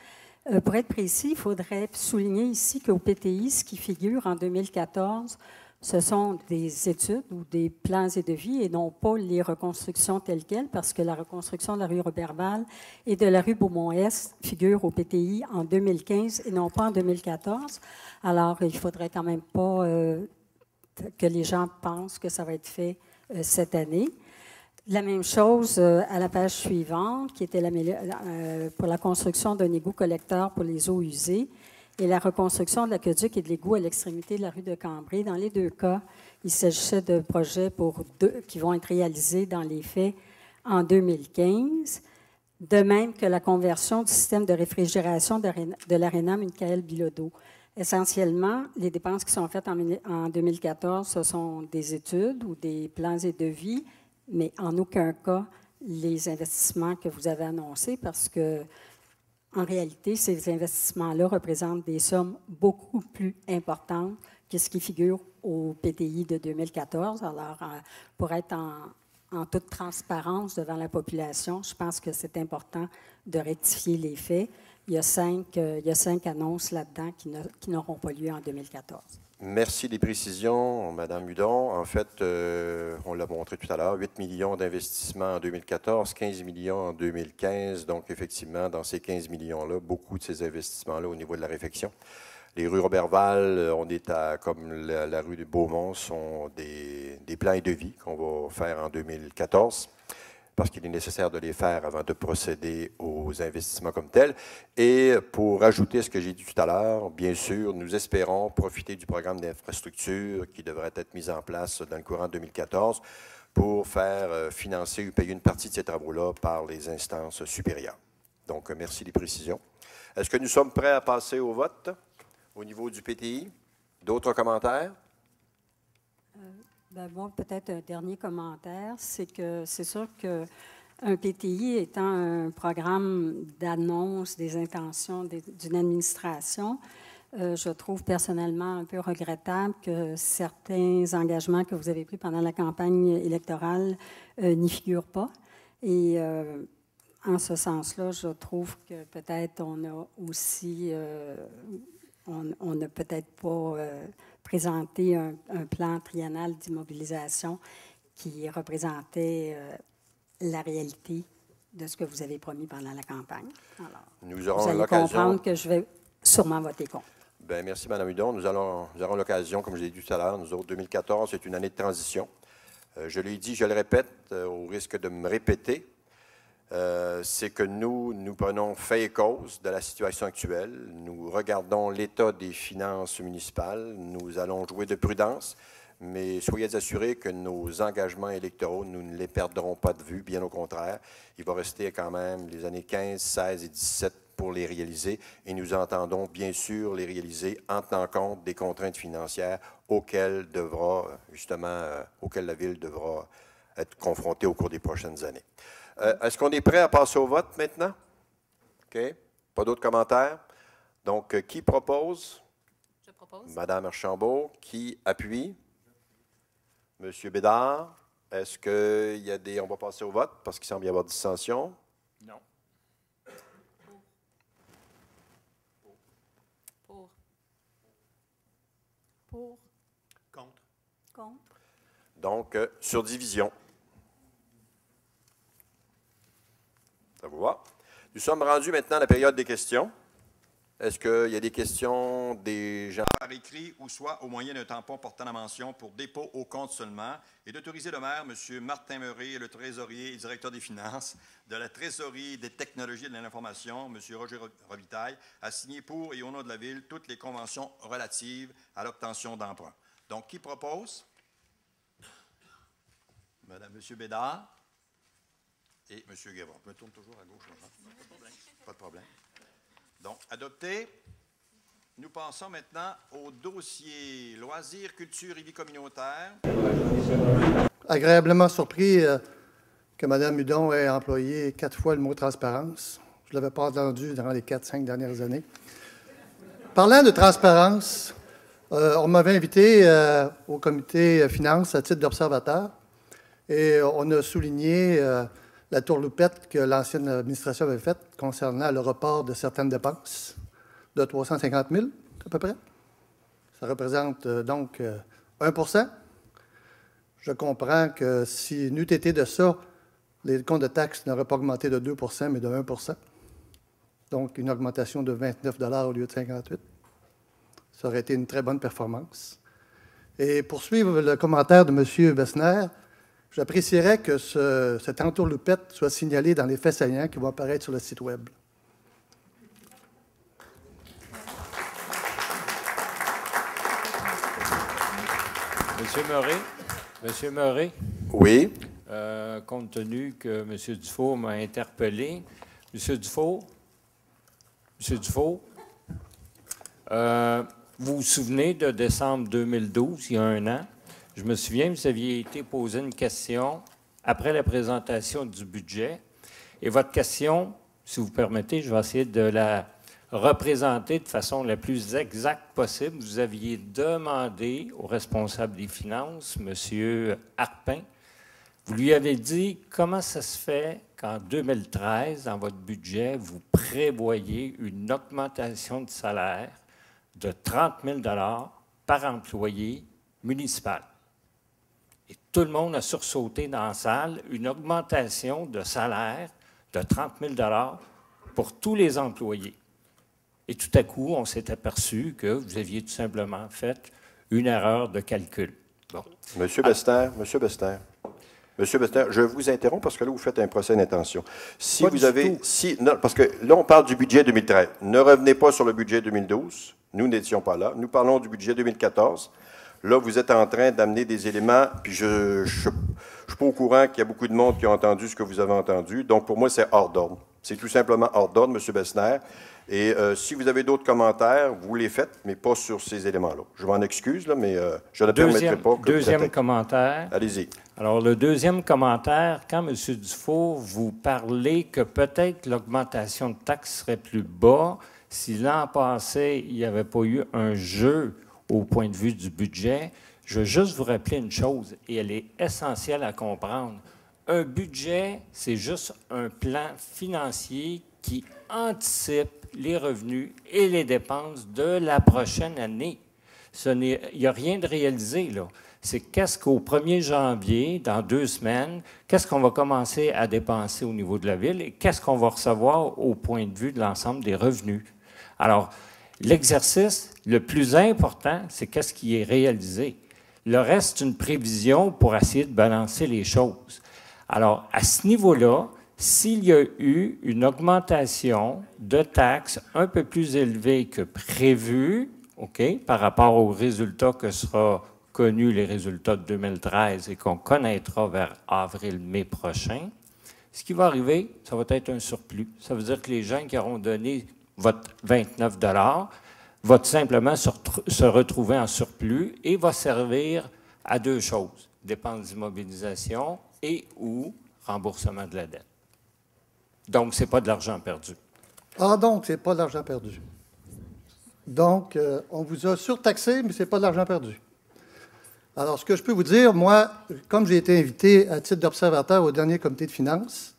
Pour être précis, il faudrait souligner ici qu'au PTI, ce qui figure en 2014, ce sont des études ou des plans et devis et non pas les reconstructions telles quelles, parce que la reconstruction de la rue Roberval et de la rue Beaumont-Est figure au PTI en 2015 et non pas en 2014. Alors, il ne faudrait quand même pas que les gens pensent que ça va être fait cette année. La même chose à la page suivante, qui était pour la construction d'un égout collecteur pour les eaux usées et la reconstruction de l'aqueduc et de l'égout à l'extrémité de la rue de Cambrai. Dans les deux cas, il s'agissait de projets qui vont être réalisés dans les faits en 2015, de même que la conversion du système de réfrigération de l'aréna Michael Bilodeau. Essentiellement, les dépenses qui sont faites en 2014, ce sont des études ou des plans et devis, mais en aucun cas les investissements que vous avez annoncés, parce que en réalité, ces investissements-là représentent des sommes beaucoup plus importantes que ce qui figure au PTI de 2014. Alors, pour être en toute transparence devant la population, je pense que c'est important de rectifier les faits. Il y a cinq annonces là-dedans qui n'auront pas lieu en 2014. Merci des précisions, Mme Hudon. En fait, on l'a montré tout à l'heure, 8 millions d'investissements en 2014, 15 millions en 2015. Donc, effectivement, dans ces 15 millions-là, beaucoup de ces investissements-là au niveau de la réfection. Les rues Roberval, on est comme la rue de Beaumont, sont des plans et devis qu'on va faire en 2014. Parce qu'il est nécessaire de les faire avant de procéder aux investissements comme tels. Et pour ajouter ce que j'ai dit tout à l'heure, bien sûr, nous espérons profiter du programme d'infrastructure qui devrait être mis en place dans le courant 2014 pour faire financer ou payer une partie de ces travaux-là par les instances supérieures. Donc, merci des précisions. Est-ce que nous sommes prêts à passer au vote au niveau du PTI? D'autres commentaires? Moi, peut-être un dernier commentaire, c'est que c'est sûr qu'un PTI étant un programme d'annonce des intentions d'une administration, je trouve personnellement un peu regrettable que certains engagements que vous avez pris pendant la campagne électorale n'y figurent pas. Et en ce sens-là, je trouve que peut-être on a aussi, on n'a peut-être pas présenté un plan triennal d'immobilisation qui représentait la réalité de ce que vous avez promis pendant la campagne. Alors, nous aurons vous allez comprendre que je vais sûrement voter contre. Bien, merci, Mme Hudon. Nous aurons l'occasion, comme je l'ai dit tout à l'heure, nous autres, 2014, c'est une année de transition. Je l'ai dit, je le répète, au risque de me répéter, c'est que nous prenons fait et cause de la situation actuelle. Nous regardons l'état des finances municipales. Nous allons jouer de prudence, mais soyez assurés que nos engagements électoraux, nous ne les perdrons pas de vue, bien au contraire. Il va rester quand même les années 15, 16 et 17 pour les réaliser, et nous entendons bien sûr les réaliser en tenant compte des contraintes financières auxquelles la Ville devra être confrontée au cours des prochaines années. Est-ce qu'on est prêt à passer au vote maintenant? OK. Pas d'autres commentaires? Donc, qui propose? Je propose. Mme Archambault. Qui appuie? M. Bédard. Est-ce qu'il y a des... On va passer au vote parce qu'il semble y avoir dissension. Non. Pour. Contre. Contre. Donc, sur division. Ça vous va? Nous sommes rendus maintenant à la période des questions. Est-ce qu'il y a des questions des gens? Par écrit ou soit au moyen d'un tampon portant la mention pour dépôt au compte seulement et d'autoriser le maire, M. Martin Meuret, le trésorier et directeur des finances de la trésorerie des technologies de l'information, M. Roger Robitaille, à signer pour et au nom de la Ville toutes les conventions relatives à l'obtention d'emprunts. Donc, qui propose? Madame, M. Bédard et M. Guévron. Je me tourne toujours à gauche. Pas de problème. Donc, adopté. Nous passons maintenant au dossier loisirs, culture et vie communautaire. Agréablement surpris que Mme Hudon ait employé 4 fois le mot transparence. Je ne l'avais pas entendu dans les 4-5 dernières années. Parlant de transparence, on m'avait invité au comité finances à titre d'observateur et on a souligné la tourloupette que l'ancienne administration avait faite concernant le report de certaines dépenses de 350 000 à peu près. Ça représente donc 1 %. Je comprends que si n'eût été de ça, les comptes de taxes n'auraient pas augmenté de 2 % mais de 1 %. Donc, une augmentation de 29 $ au lieu de 58 $. Ça aurait été une très bonne performance. Et pour suivre le commentaire de M. Bessner, j'apprécierais que cette entourloupette soit signalée dans les faits saillants qui vont apparaître sur le site Web. Monsieur Murray? Oui. Compte tenu que M. Dufault m'a interpellé, M. Dufault, vous vous souvenez de décembre 2012, il y a 1 an, je me souviens, vous aviez été posé une question après la présentation du budget, et votre question, si vous permettez, je vais essayer de la représenter de façon la plus exacte possible. Vous aviez demandé au responsable des finances, M. Harpin, vous lui avez dit comment ça se fait qu'en 2013, dans votre budget, vous prévoyez une augmentation de salaire de 30 000 $ par employé municipal. Et tout le monde a sursauté dans la salle, une augmentation de salaire de 30 000 $ pour tous les employés. Et tout à coup, on s'est aperçu que vous aviez tout simplement fait une erreur de calcul. Bon. Monsieur Bessner, je vous interromps parce que là, vous faites un procès d'intention. Si vous avez... non, parce que là, on parle du budget 2013. Ne revenez pas sur le budget 2012. Nous n'étions pas là. Nous parlons du budget 2014. Là, vous êtes en train d'amener des éléments, puis je ne suis pas au courant qu'il y a beaucoup de monde qui a entendu ce que vous avez entendu. Donc, pour moi, c'est hors d'ordre. C'est tout simplement hors d'ordre, M. Bessner. Et si vous avez d'autres commentaires, vous les faites, mais pas sur ces éléments-là. Je m'en excuse, là, mais je ne permettrai pas que deuxième commentaire. Allez-y. Alors, le deuxième commentaire, quand M. Dufault, vous parlez que peut-être l'augmentation de taxes serait plus bas si l'an passé, il n'y avait pas eu un jeu au point de vue du budget, je veux juste vous rappeler une chose, et elle est essentielle à comprendre. Un budget, c'est juste un plan financier qui anticipe les revenus et les dépenses de la prochaine année. Il n'y a rien de réalisé, là. C'est qu'est-ce qu'au 1er janvier, dans 2 semaines, qu'est-ce qu'on va commencer à dépenser au niveau de la ville et qu'est-ce qu'on va recevoir au point de vue de l'ensemble des revenus. Alors, l'exercice le plus important, c'est qu'est-ce qui est réalisé. Le reste, c'est une prévision pour essayer de balancer les choses. Alors, à ce niveau-là, s'il y a eu une augmentation de taxes un peu plus élevée que prévu, OK, par rapport aux résultats que sera connu les résultats de 2013 et qu'on connaîtra vers avril-mai prochain, ce qui va arriver, ça va être un surplus. Ça veut dire que les gens qui auront donné votre 29 $ vont simplement se retrouver en surplus et va servir à 2 choses, dépenses d'immobilisation et ou remboursement de la dette. Donc, ce n'est pas de l'argent perdu. Ah, donc, ce n'est pas de l'argent perdu. Donc, on vous a surtaxé, mais ce n'est pas de l'argent perdu. Alors, ce que je peux vous dire, moi, comme j'ai été invité à titre d'observateur au dernier comité de finances,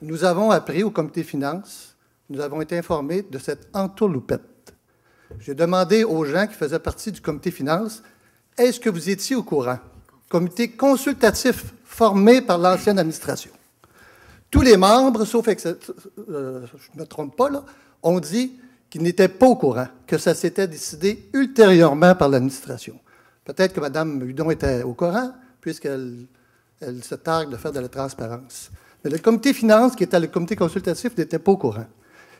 nous avons appris au comité de finances, nous avons été informés de cette entourloupette. J'ai demandé aux gens qui faisaient partie du comité de finances, est-ce que vous étiez au courant? Comité consultatif formé par l'ancienne administration. Tous les membres, sauf je ne me trompe pas, là, ont dit qu'ils n'étaient pas au courant, que ça s'était décidé ultérieurement par l'administration. Peut-être que Mme Hudon était au courant, puisqu'elle se targue de faire de la transparence. Mais le comité finances, qui était le comité consultatif, n'était pas au courant.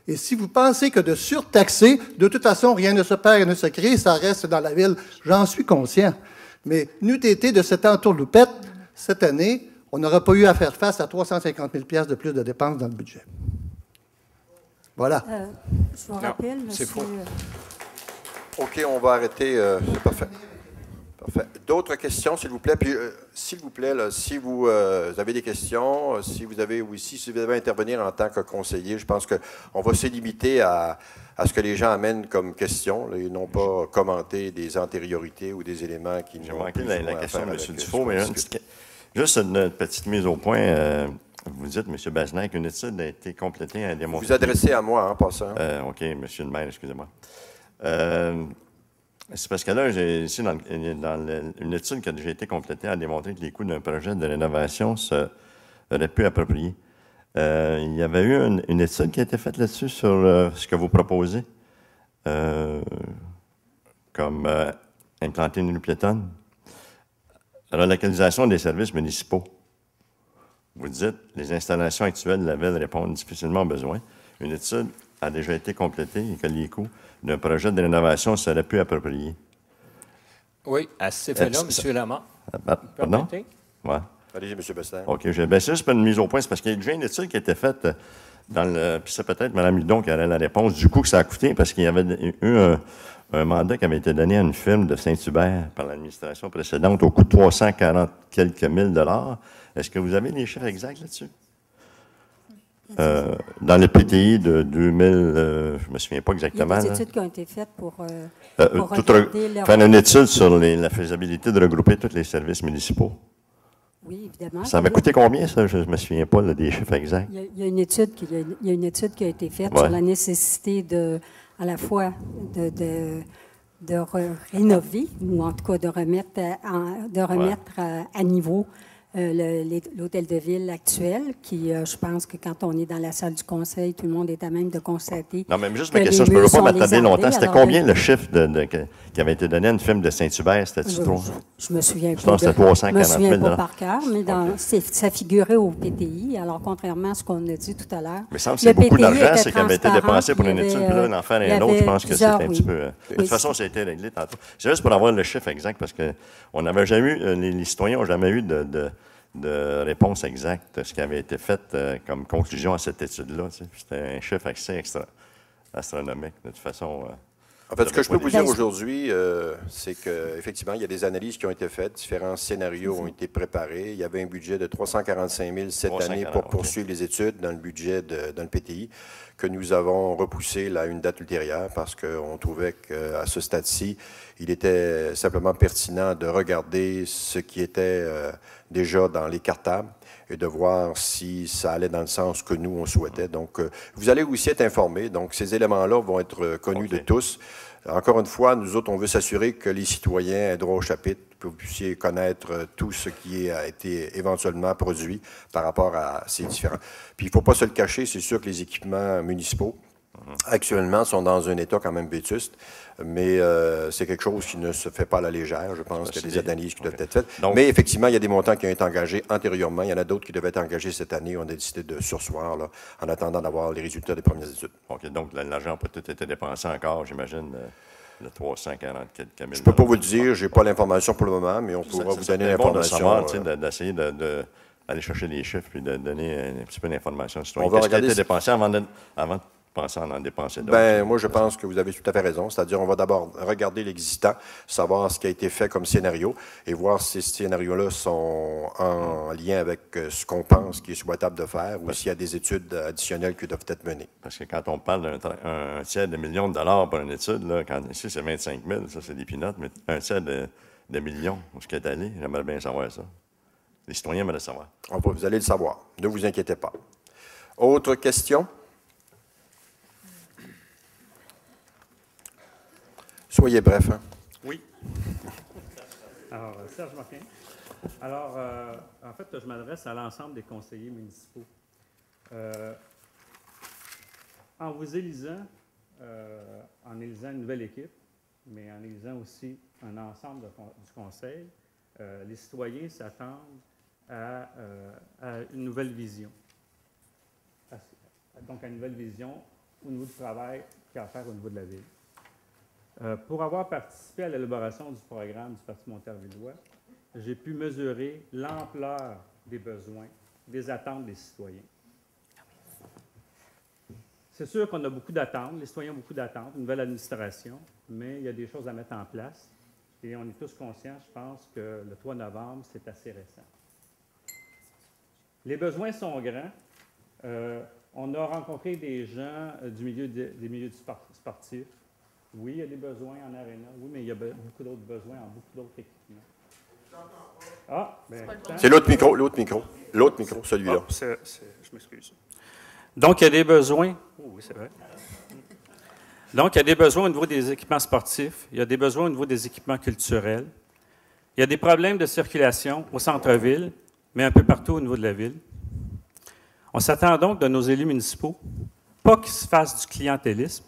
Et si vous pensez que de surtaxer, de toute façon, rien ne se perd, rien ne se crée, ça reste dans la ville, j'en suis conscient. Mais n'eût été de cette entourloupette, cette année, on n'aurait pas eu à faire face à 350 000 $ de plus de dépenses dans le budget. Voilà. Je vous rappelle, monsieur... C'est faux. OK, on va arrêter. C'est parfait. Parfait. D'autres questions, s'il vous plaît? Puis, s'il vous plaît, là, si vous avez des questions, si vous avez à intervenir en tant que conseiller, je pense qu'on va se limiter à ce que les gens amènent comme question, là, et non pas commenter des antériorités ou des éléments qui J'ai manqué la question de M. Dufault, mais juste une petite mise au point. Vous dites, M. Bessner, qu'une étude a été complétée à démontrer... Vous adressez à moi, en passant. OK, M. le maire, excusez-moi. C'est parce que là, ici, une étude qui a déjà été complétée a démontré que les coûts d'un projet de rénovation seraient plus appropriés. Il y avait eu une étude qui a été faite là-dessus sur ce que vous proposez, comme implanter une rue piétonne. Relocalisation des services municipaux. Vous dites, les installations actuelles de la ville répondent difficilement aux besoins. Une étude a déjà été complétée et que les coûts d'un projet de rénovation seraient plus appropriés. Oui, à ce fait-là, M. Lamont. Pardon? Oui. Allez-y, M. Bester. OK. C'est juste pas une mise au point. C'est parce qu'il y a déjà une étude qui a été faite dans le... Puis c'est peut-être Mme Hudon qui aurait la réponse du coût que ça a coûté, parce qu'il y avait eu un mandat qui avait été donné à une firme de Saint-Hubert par l'administration précédente au coût de 340 quelques mille dollars. Est-ce que vous avez les chiffres exacts là-dessus? Dans le PTI de 2000, je ne me souviens pas exactement. Il y a des études qui ont été faites pour faire une étude sur la faisabilité de regrouper tous les services municipaux. Oui, évidemment. Ça avait coûté combien, ça? Je ne me souviens pas là, des chiffres exacts. Il y a une étude qui a été faite sur la nécessité à la fois de rénover, ou en tout cas de remettre à niveau l'hôtel de ville actuel, qui, je pense que quand on est dans la salle du conseil, tout le monde est à même de constater. Non, mais juste ma question, je ne peux pas m'attarder longtemps. C'était combien le chiffre qui avait été donné à une firme de Saint-Hubert? C'était-tu trop? Je me souviens pas. C'était 340 000 $. Je me souviens pas par cœur, mais ça figurait au PTI. Alors, contrairement à ce qu'on a dit tout à l'heure. Mais ça, c'est beaucoup d'argent, c'est qui avait été dépensé pour une étude, puis là, d'en faire un autre, je pense que c'est un petit peu. De toute façon, ça a été réglé tantôt. C'est juste pour avoir le chiffre exact, parce qu'on n'avait jamais eu, les citoyens n'ont jamais eu de réponse exacte, ce qui avait été fait comme conclusion à cette étude-là. C'était un chiffre assez astronomique. De toute façon. En fait, ce que je peux vous dire aujourd'hui, c'est qu'effectivement, il y a des analyses qui ont été faites, différents scénarios ont été préparés. Il y avait un budget de 345 000 cette année pour poursuivre les études dans le budget dans le PTI, que nous avons repoussé à une date ultérieure parce qu'on trouvait qu'à ce stade-ci, il était simplement pertinent de regarder ce qui était déjà dans les cartables et de voir si ça allait dans le sens que nous, on souhaitait. Donc, vous allez aussi être informés. Donc, ces éléments-là vont être connus de tous. Encore une fois, nous autres, on veut s'assurer que les citoyens aient droit au chapitre, que vous puissiez connaître tout ce qui a été éventuellement produit par rapport à ces différents. Puis, il ne faut pas se le cacher, c'est sûr que les équipements municipaux, actuellement, sont dans un état quand même vétuste, mais c'est quelque chose qui ne se fait pas à la légère. Je pense qu'il y a des analyses qui doivent être faites. Donc, mais effectivement, il y a des montants qui ont été engagés antérieurement. Il y en a d'autres qui devaient être engagés cette année. On a décidé de surseoir là, en attendant d'avoir les résultats des premières études. OK. Donc, l'argent n'a pas tout été dépensé encore, j'imagine, le 340 quelques mille. Je ne peux pas vous le dire. Je n'ai pas l'information pour le moment, mais on pourra vous donner l'information. D'essayer d'aller chercher les chiffres et de donner un petit peu d'informations aux citoyens. Qu'est-ce qui a été dépensé avant de penser en dépenser d'autres? Bien, moi, je pense que vous avez tout à fait raison. C'est-à-dire, on va d'abord regarder l'existant, savoir ce qui a été fait comme scénario et voir si ces scénarios-là sont en lien avec ce qu'on pense qu'il est souhaitable de faire ou s'il y a des études additionnelles qui doivent être menées. Parce que quand on parle d'un tiers de million de dollars pour une étude, là, ici, c'est 25 000, ça, c'est des peanuts, mais un tiers de millions, où ce qui est allé, j'aimerais bien savoir ça. Les citoyens aimeraient savoir. Vous allez le savoir. Ne vous inquiétez pas. Autre question? Soyez bref. Hein? Oui. Alors, Serge Martin. Alors, en fait, je m'adresse à l'ensemble des conseillers municipaux. En vous élisant, en élisant une nouvelle équipe, mais en élisant aussi un ensemble du conseil, les citoyens s'attendent à une nouvelle vision. Donc, à une nouvelle vision au niveau du travail qu'il y a à faire au niveau de la ville. Pour avoir participé à l'élaboration du programme du Parti montervillois, j'ai pu mesurer l'ampleur des besoins, des attentes des citoyens. C'est sûr qu'on a beaucoup d'attentes, les citoyens ont beaucoup d'attentes, une nouvelle administration, mais il y a des choses à mettre en place et on est tous conscients, je pense, que le 3 novembre, c'est assez récent. Les besoins sont grands. On a rencontré des gens des milieux sportifs. Oui, il y a des besoins en aréna, oui, mais il y a beaucoup d'autres besoins en beaucoup d'autres équipements. Ah, bien, c'est l'autre micro, celui-là. Oh, je m'excuse. Donc, il y a des besoins. Oh, oui, c'est vrai. Donc, il y a des besoins au niveau des équipements sportifs, il y a des besoins au niveau des équipements culturels, il y a des problèmes de circulation au centre-ville, mais un peu partout au niveau de la ville. On s'attend donc de nos élus municipaux, pas qu'ils se fassent du clientélisme,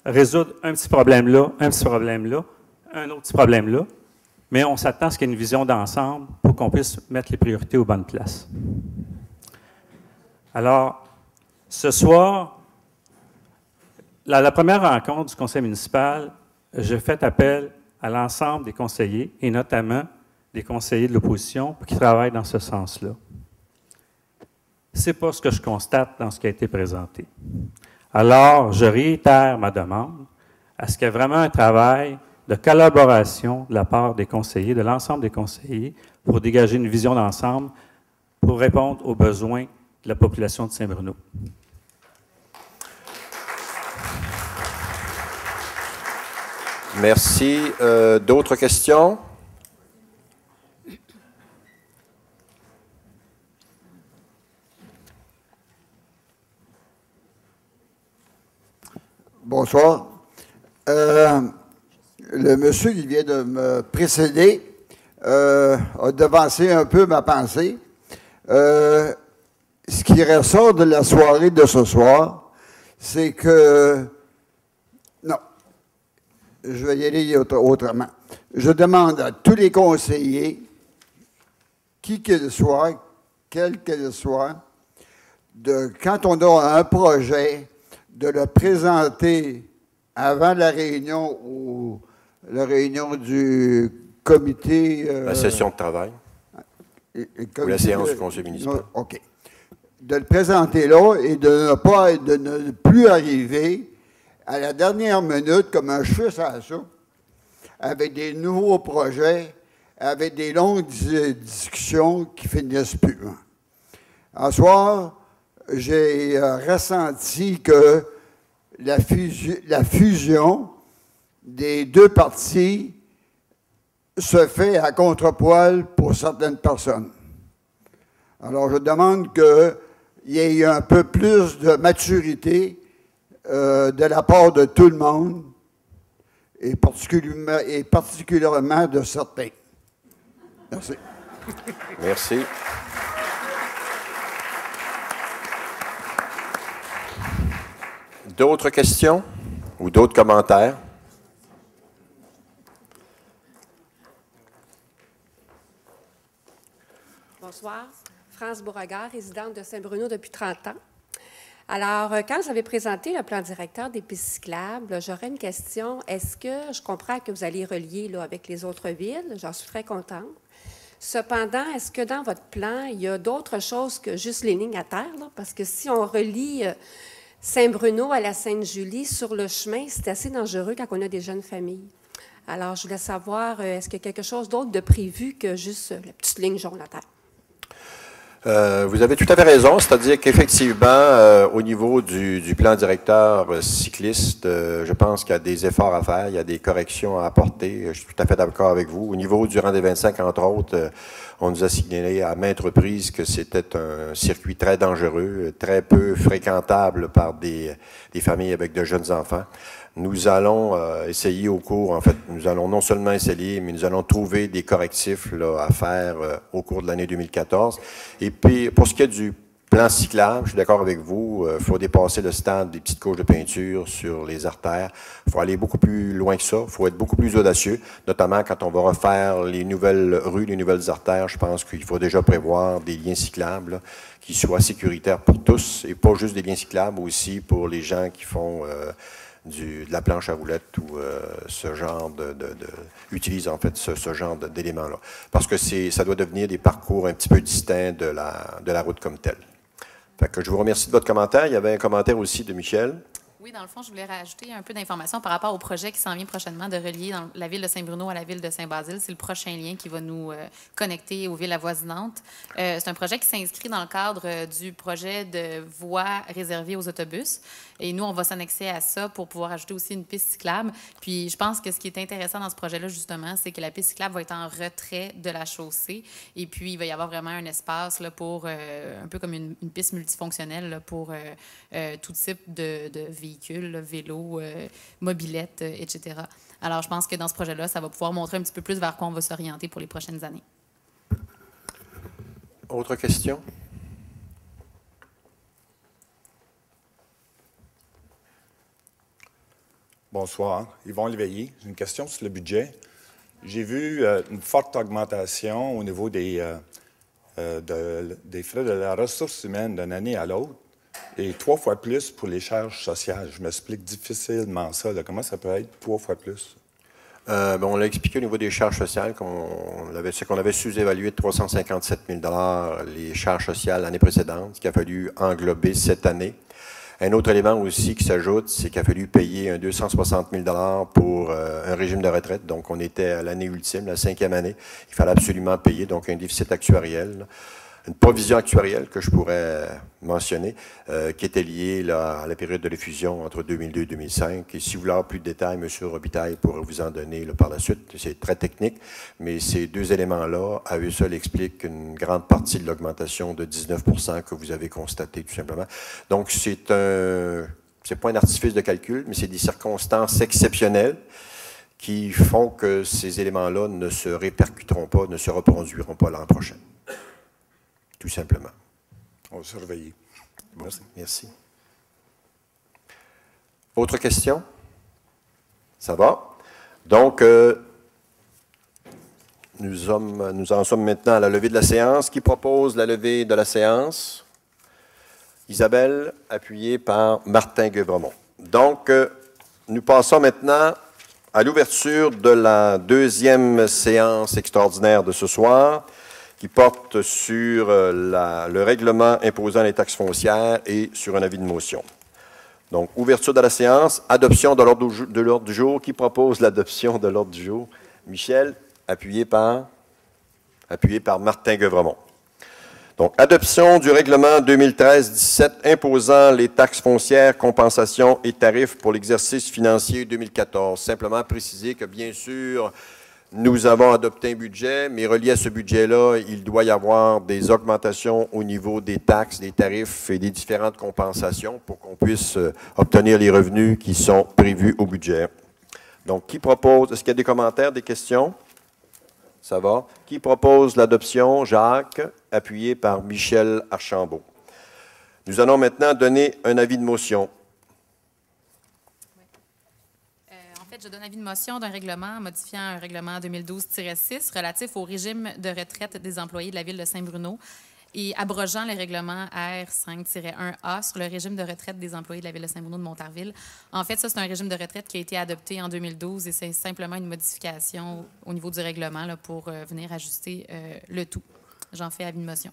résoudre un petit problème là, un petit problème là, un autre petit problème là, mais on s'attend à ce qu'il y ait une vision d'ensemble pour qu'on puisse mettre les priorités aux bonnes places. Alors, ce soir, la première rencontre du conseil municipal, j'ai fait appel à l'ensemble des conseillers, et notamment des conseillers de l'opposition, qui travaillent dans ce sens-là. Ce n'est pas ce que je constate dans ce qui a été présenté. Alors, je réitère ma demande à ce qu'il y ait vraiment un travail de collaboration de la part des conseillers, de l'ensemble des conseillers, pour dégager une vision d'ensemble, pour répondre aux besoins de la population de Saint-Bruno. Merci. D'autres questions? Bonsoir. Le monsieur qui vient de me précéder a devancé un peu ma pensée. Ce qui ressort de la soirée de ce soir, c'est que... Non, je vais y aller autrement. Je demande à tous les conseillers, qui qu'ils soient, quel qu'ils soient, quand on a un projet, de le présenter avant la réunion du comité... la session de travail. Ou la séance du conseil municipal. OK. De le présenter là et de ne plus arriver à la dernière minute comme un cheveu sur la soupe, avec des nouveaux projets, avec des longues discussions qui finissent plus. En soir, j'ai ressenti que la fusion des deux partis se fait à contre-poil pour certaines personnes. Alors, je demande qu'il y ait un peu plus de maturité de la part de tout le monde, et particulièrement de certains. Merci. Merci. D'autres questions ou d'autres commentaires? Bonsoir. France Beauregard, résidente de Saint-Bruno depuis 30 ans. Alors, quand j'avais présenté le plan directeur des pistes cyclables, j'aurais une question. Est-ce que je comprends que vous allez relier là, avec les autres villes? J'en suis très contente. Cependant, est-ce que dans votre plan, il y a d'autres choses que juste les lignes à terre? Là? Parce que si on relie Saint-Bruno à la Sainte-Julie sur le chemin, c'est assez dangereux quand on a des jeunes familles. Alors, je voulais savoir, est-ce qu'il y a quelque chose d'autre de prévu que juste la petite ligne jaune à terre? Vous avez tout à fait raison, c'est-à-dire qu'effectivement, au niveau du plan directeur cycliste, je pense qu'il y a des efforts à faire, il y a des corrections à apporter. Je suis tout à fait d'accord avec vous. Au niveau du rang des 25, entre autres, on nous a signalé à maintes reprises que c'était un circuit très dangereux, très peu fréquentable par des familles avec de jeunes enfants. Nous allons essayer nous allons non seulement essayer, mais nous allons trouver des correctifs là, à faire au cours de l'année 2014. Et puis, pour ce qui est du plan cyclable, je suis d'accord avec vous, il faut dépasser le stade des petites couches de peinture sur les artères. Il faut aller beaucoup plus loin que ça, il faut être beaucoup plus audacieux, notamment quand on va refaire les nouvelles rues, les nouvelles artères. Je pense qu'il faut déjà prévoir des liens cyclables là, qui soient sécuritaires pour tous, et pas juste des liens cyclables, aussi pour les gens qui font... de la planche à roulettes ou ce genre utilise en fait ce genre d'éléments-là. Parce que ça doit devenir des parcours un petit peu distincts de la route comme telle. Fait que je vous remercie de votre commentaire. Il y avait un commentaire aussi de Michel. Oui, dans le fond, je voulais rajouter un peu d'informations par rapport au projet qui s'en vient prochainement de relier la ville de Saint-Bruno à la ville de Saint-Basile. C'est le prochain lien qui va nous connecter aux villes avoisinantes. C'est un projet qui s'inscrit dans le cadre du projet de voies réservées aux autobus. Et nous, on va s'annexer à ça pour pouvoir ajouter aussi une piste cyclable. Puis, je pense que ce qui est intéressant dans ce projet-là, justement, c'est que la piste cyclable va être en retrait de la chaussée. Et puis, il va y avoir vraiment un espace là, pour, un peu comme une piste multifonctionnelle là, pour tout type de véhicules véhicules, vélos, mobylettes, etc. Alors, je pense que dans ce projet-là, ça va pouvoir montrer un petit peu plus vers quoi on va s'orienter pour les prochaines années. Autre question? Bonsoir. Yvon Léveillé. J'ai une question sur le budget. J'ai vu une forte augmentation au niveau des frais de la ressource humaine d'une année à l'autre et 3 fois plus pour les charges sociales. Je m'explique difficilement ça. Là. Comment ça peut être 3 fois plus? On l'a expliqué au niveau des charges sociales, c'est qu'on avait sous-évalué de 357 000 $ les charges sociales l'année précédente, ce qu'il a fallu englober cette année. Un autre élément aussi qui s'ajoute, c'est qu'il a fallu payer un 260 000 $ pour un régime de retraite. Donc, on était à l'année ultime, la 5e année. Il fallait absolument payer, donc un déficit actuariel. Là. Une provision actuarielle que je pourrais mentionner, qui était liée là, à la période de l'effusion entre 2002 et 2005. Et si vous voulez avoir plus de détails, M. Robitaille pourrait vous en donner là, par la suite. C'est très technique, mais ces deux éléments-là, à eux seuls, expliquent une grande partie de l'augmentation de 19 % que vous avez constaté, tout simplement. Donc, c'est pas un artifice de calcul, mais c'est des circonstances exceptionnelles qui font que ces éléments-là ne se répercuteront pas, ne se reproduiront pas l'an prochain. Tout simplement. On va surveiller. Bon, merci. Autre question? Ça va? Donc, nous en sommes maintenant à la levée de la séance. Qui propose la levée de la séance? Isabelle, appuyée par Martin Guevremont. Donc, nous passons maintenant à l'ouverture de la deuxième séance extraordinaire de ce soir, qui porte sur le règlement imposant les taxes foncières et sur un avis de motion. Donc, ouverture de la séance, adoption de l'ordre du jour. Qui propose l'adoption de l'ordre du jour? Michel, appuyé par Martin Guevremont. Donc, adoption du règlement 2013-17 imposant les taxes foncières, compensations et tarifs pour l'exercice financier 2014. Simplement préciser que, bien sûr, nous avons adopté un budget, mais relié à ce budget-là, il doit y avoir des augmentations au niveau des taxes, des tarifs et des différentes compensations pour qu'on puisse obtenir les revenus qui sont prévus au budget. Donc, qui propose? Est-ce qu'il y a des commentaires, des questions? Ça va. Qui propose l'adoption? Jacques, appuyé par Michel Archambault. Nous allons maintenant donner un avis de motion. Je donne avis de motion d'un règlement modifiant un règlement 2012-6 relatif au régime de retraite des employés de la Ville de Saint-Bruno et abrogeant le règlement R5-1A sur le régime de retraite des employés de la Ville de Saint-Bruno de Montarville. En fait, ça, c'est un régime de retraite qui a été adopté en 2012 et c'est simplement une modification au niveau du règlement là, pour venir ajuster le tout. J'en fais avis de motion.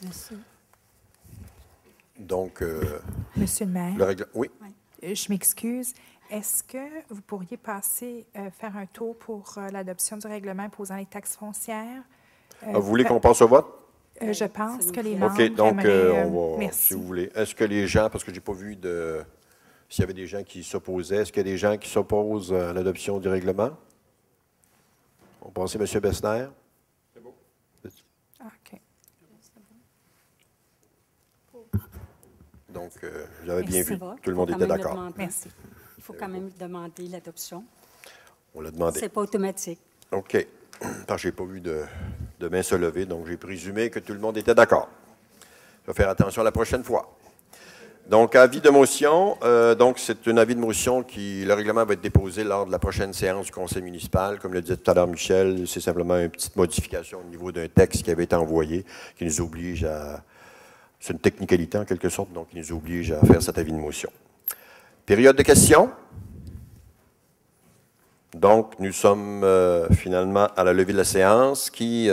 Merci. Donc, Monsieur le maire. Le règlement. Oui. Je m'excuse. Est-ce que vous pourriez faire un tour pour l'adoption du règlement imposant les taxes foncières? Vous voulez qu'on passe au vote? Je pense que les membres OK, donc on va, merci. si vous voulez. Est-ce que les gens, parce que je n'ai pas vu s'il y avait des gens qui s'opposaient, est-ce qu'il y a des gens qui s'opposent à l'adoption du règlement? On passe à M. Bessner. C'est beau. OK. Donc, j'avais bien vu. Va. Tout le monde était d'accord. Merci. Il faut quand même demander l'adoption. On l'a demandé. Ce n'est pas automatique. OK. Parce que je n'ai pas vu de main se lever, donc j'ai présumé que tout le monde était d'accord. Je vais faire attention la prochaine fois. Donc, avis de motion. Donc, c'est un avis de motion le règlement va être déposé lors de la prochaine séance du conseil municipal. Comme le disait tout à l'heure Michel, c'est simplement une petite modification au niveau d'un texte qui avait été envoyé, qui nous oblige à... C'est une technicalité en quelque sorte, donc qui nous oblige à faire cet avis de motion. Période de questions. Donc, nous sommes finalement à la levée de la séance. Qui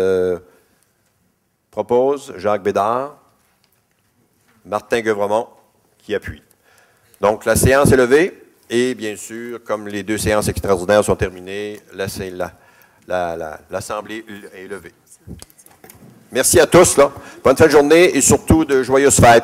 propose? Jacques Bédard. Martin Guevremont, qui appuie. Donc, la séance est levée. Et bien sûr, comme les deux séances extraordinaires sont terminées, l'Assemblée est levée. Merci à tous. Bonne fin de journée et surtout de joyeuses fêtes.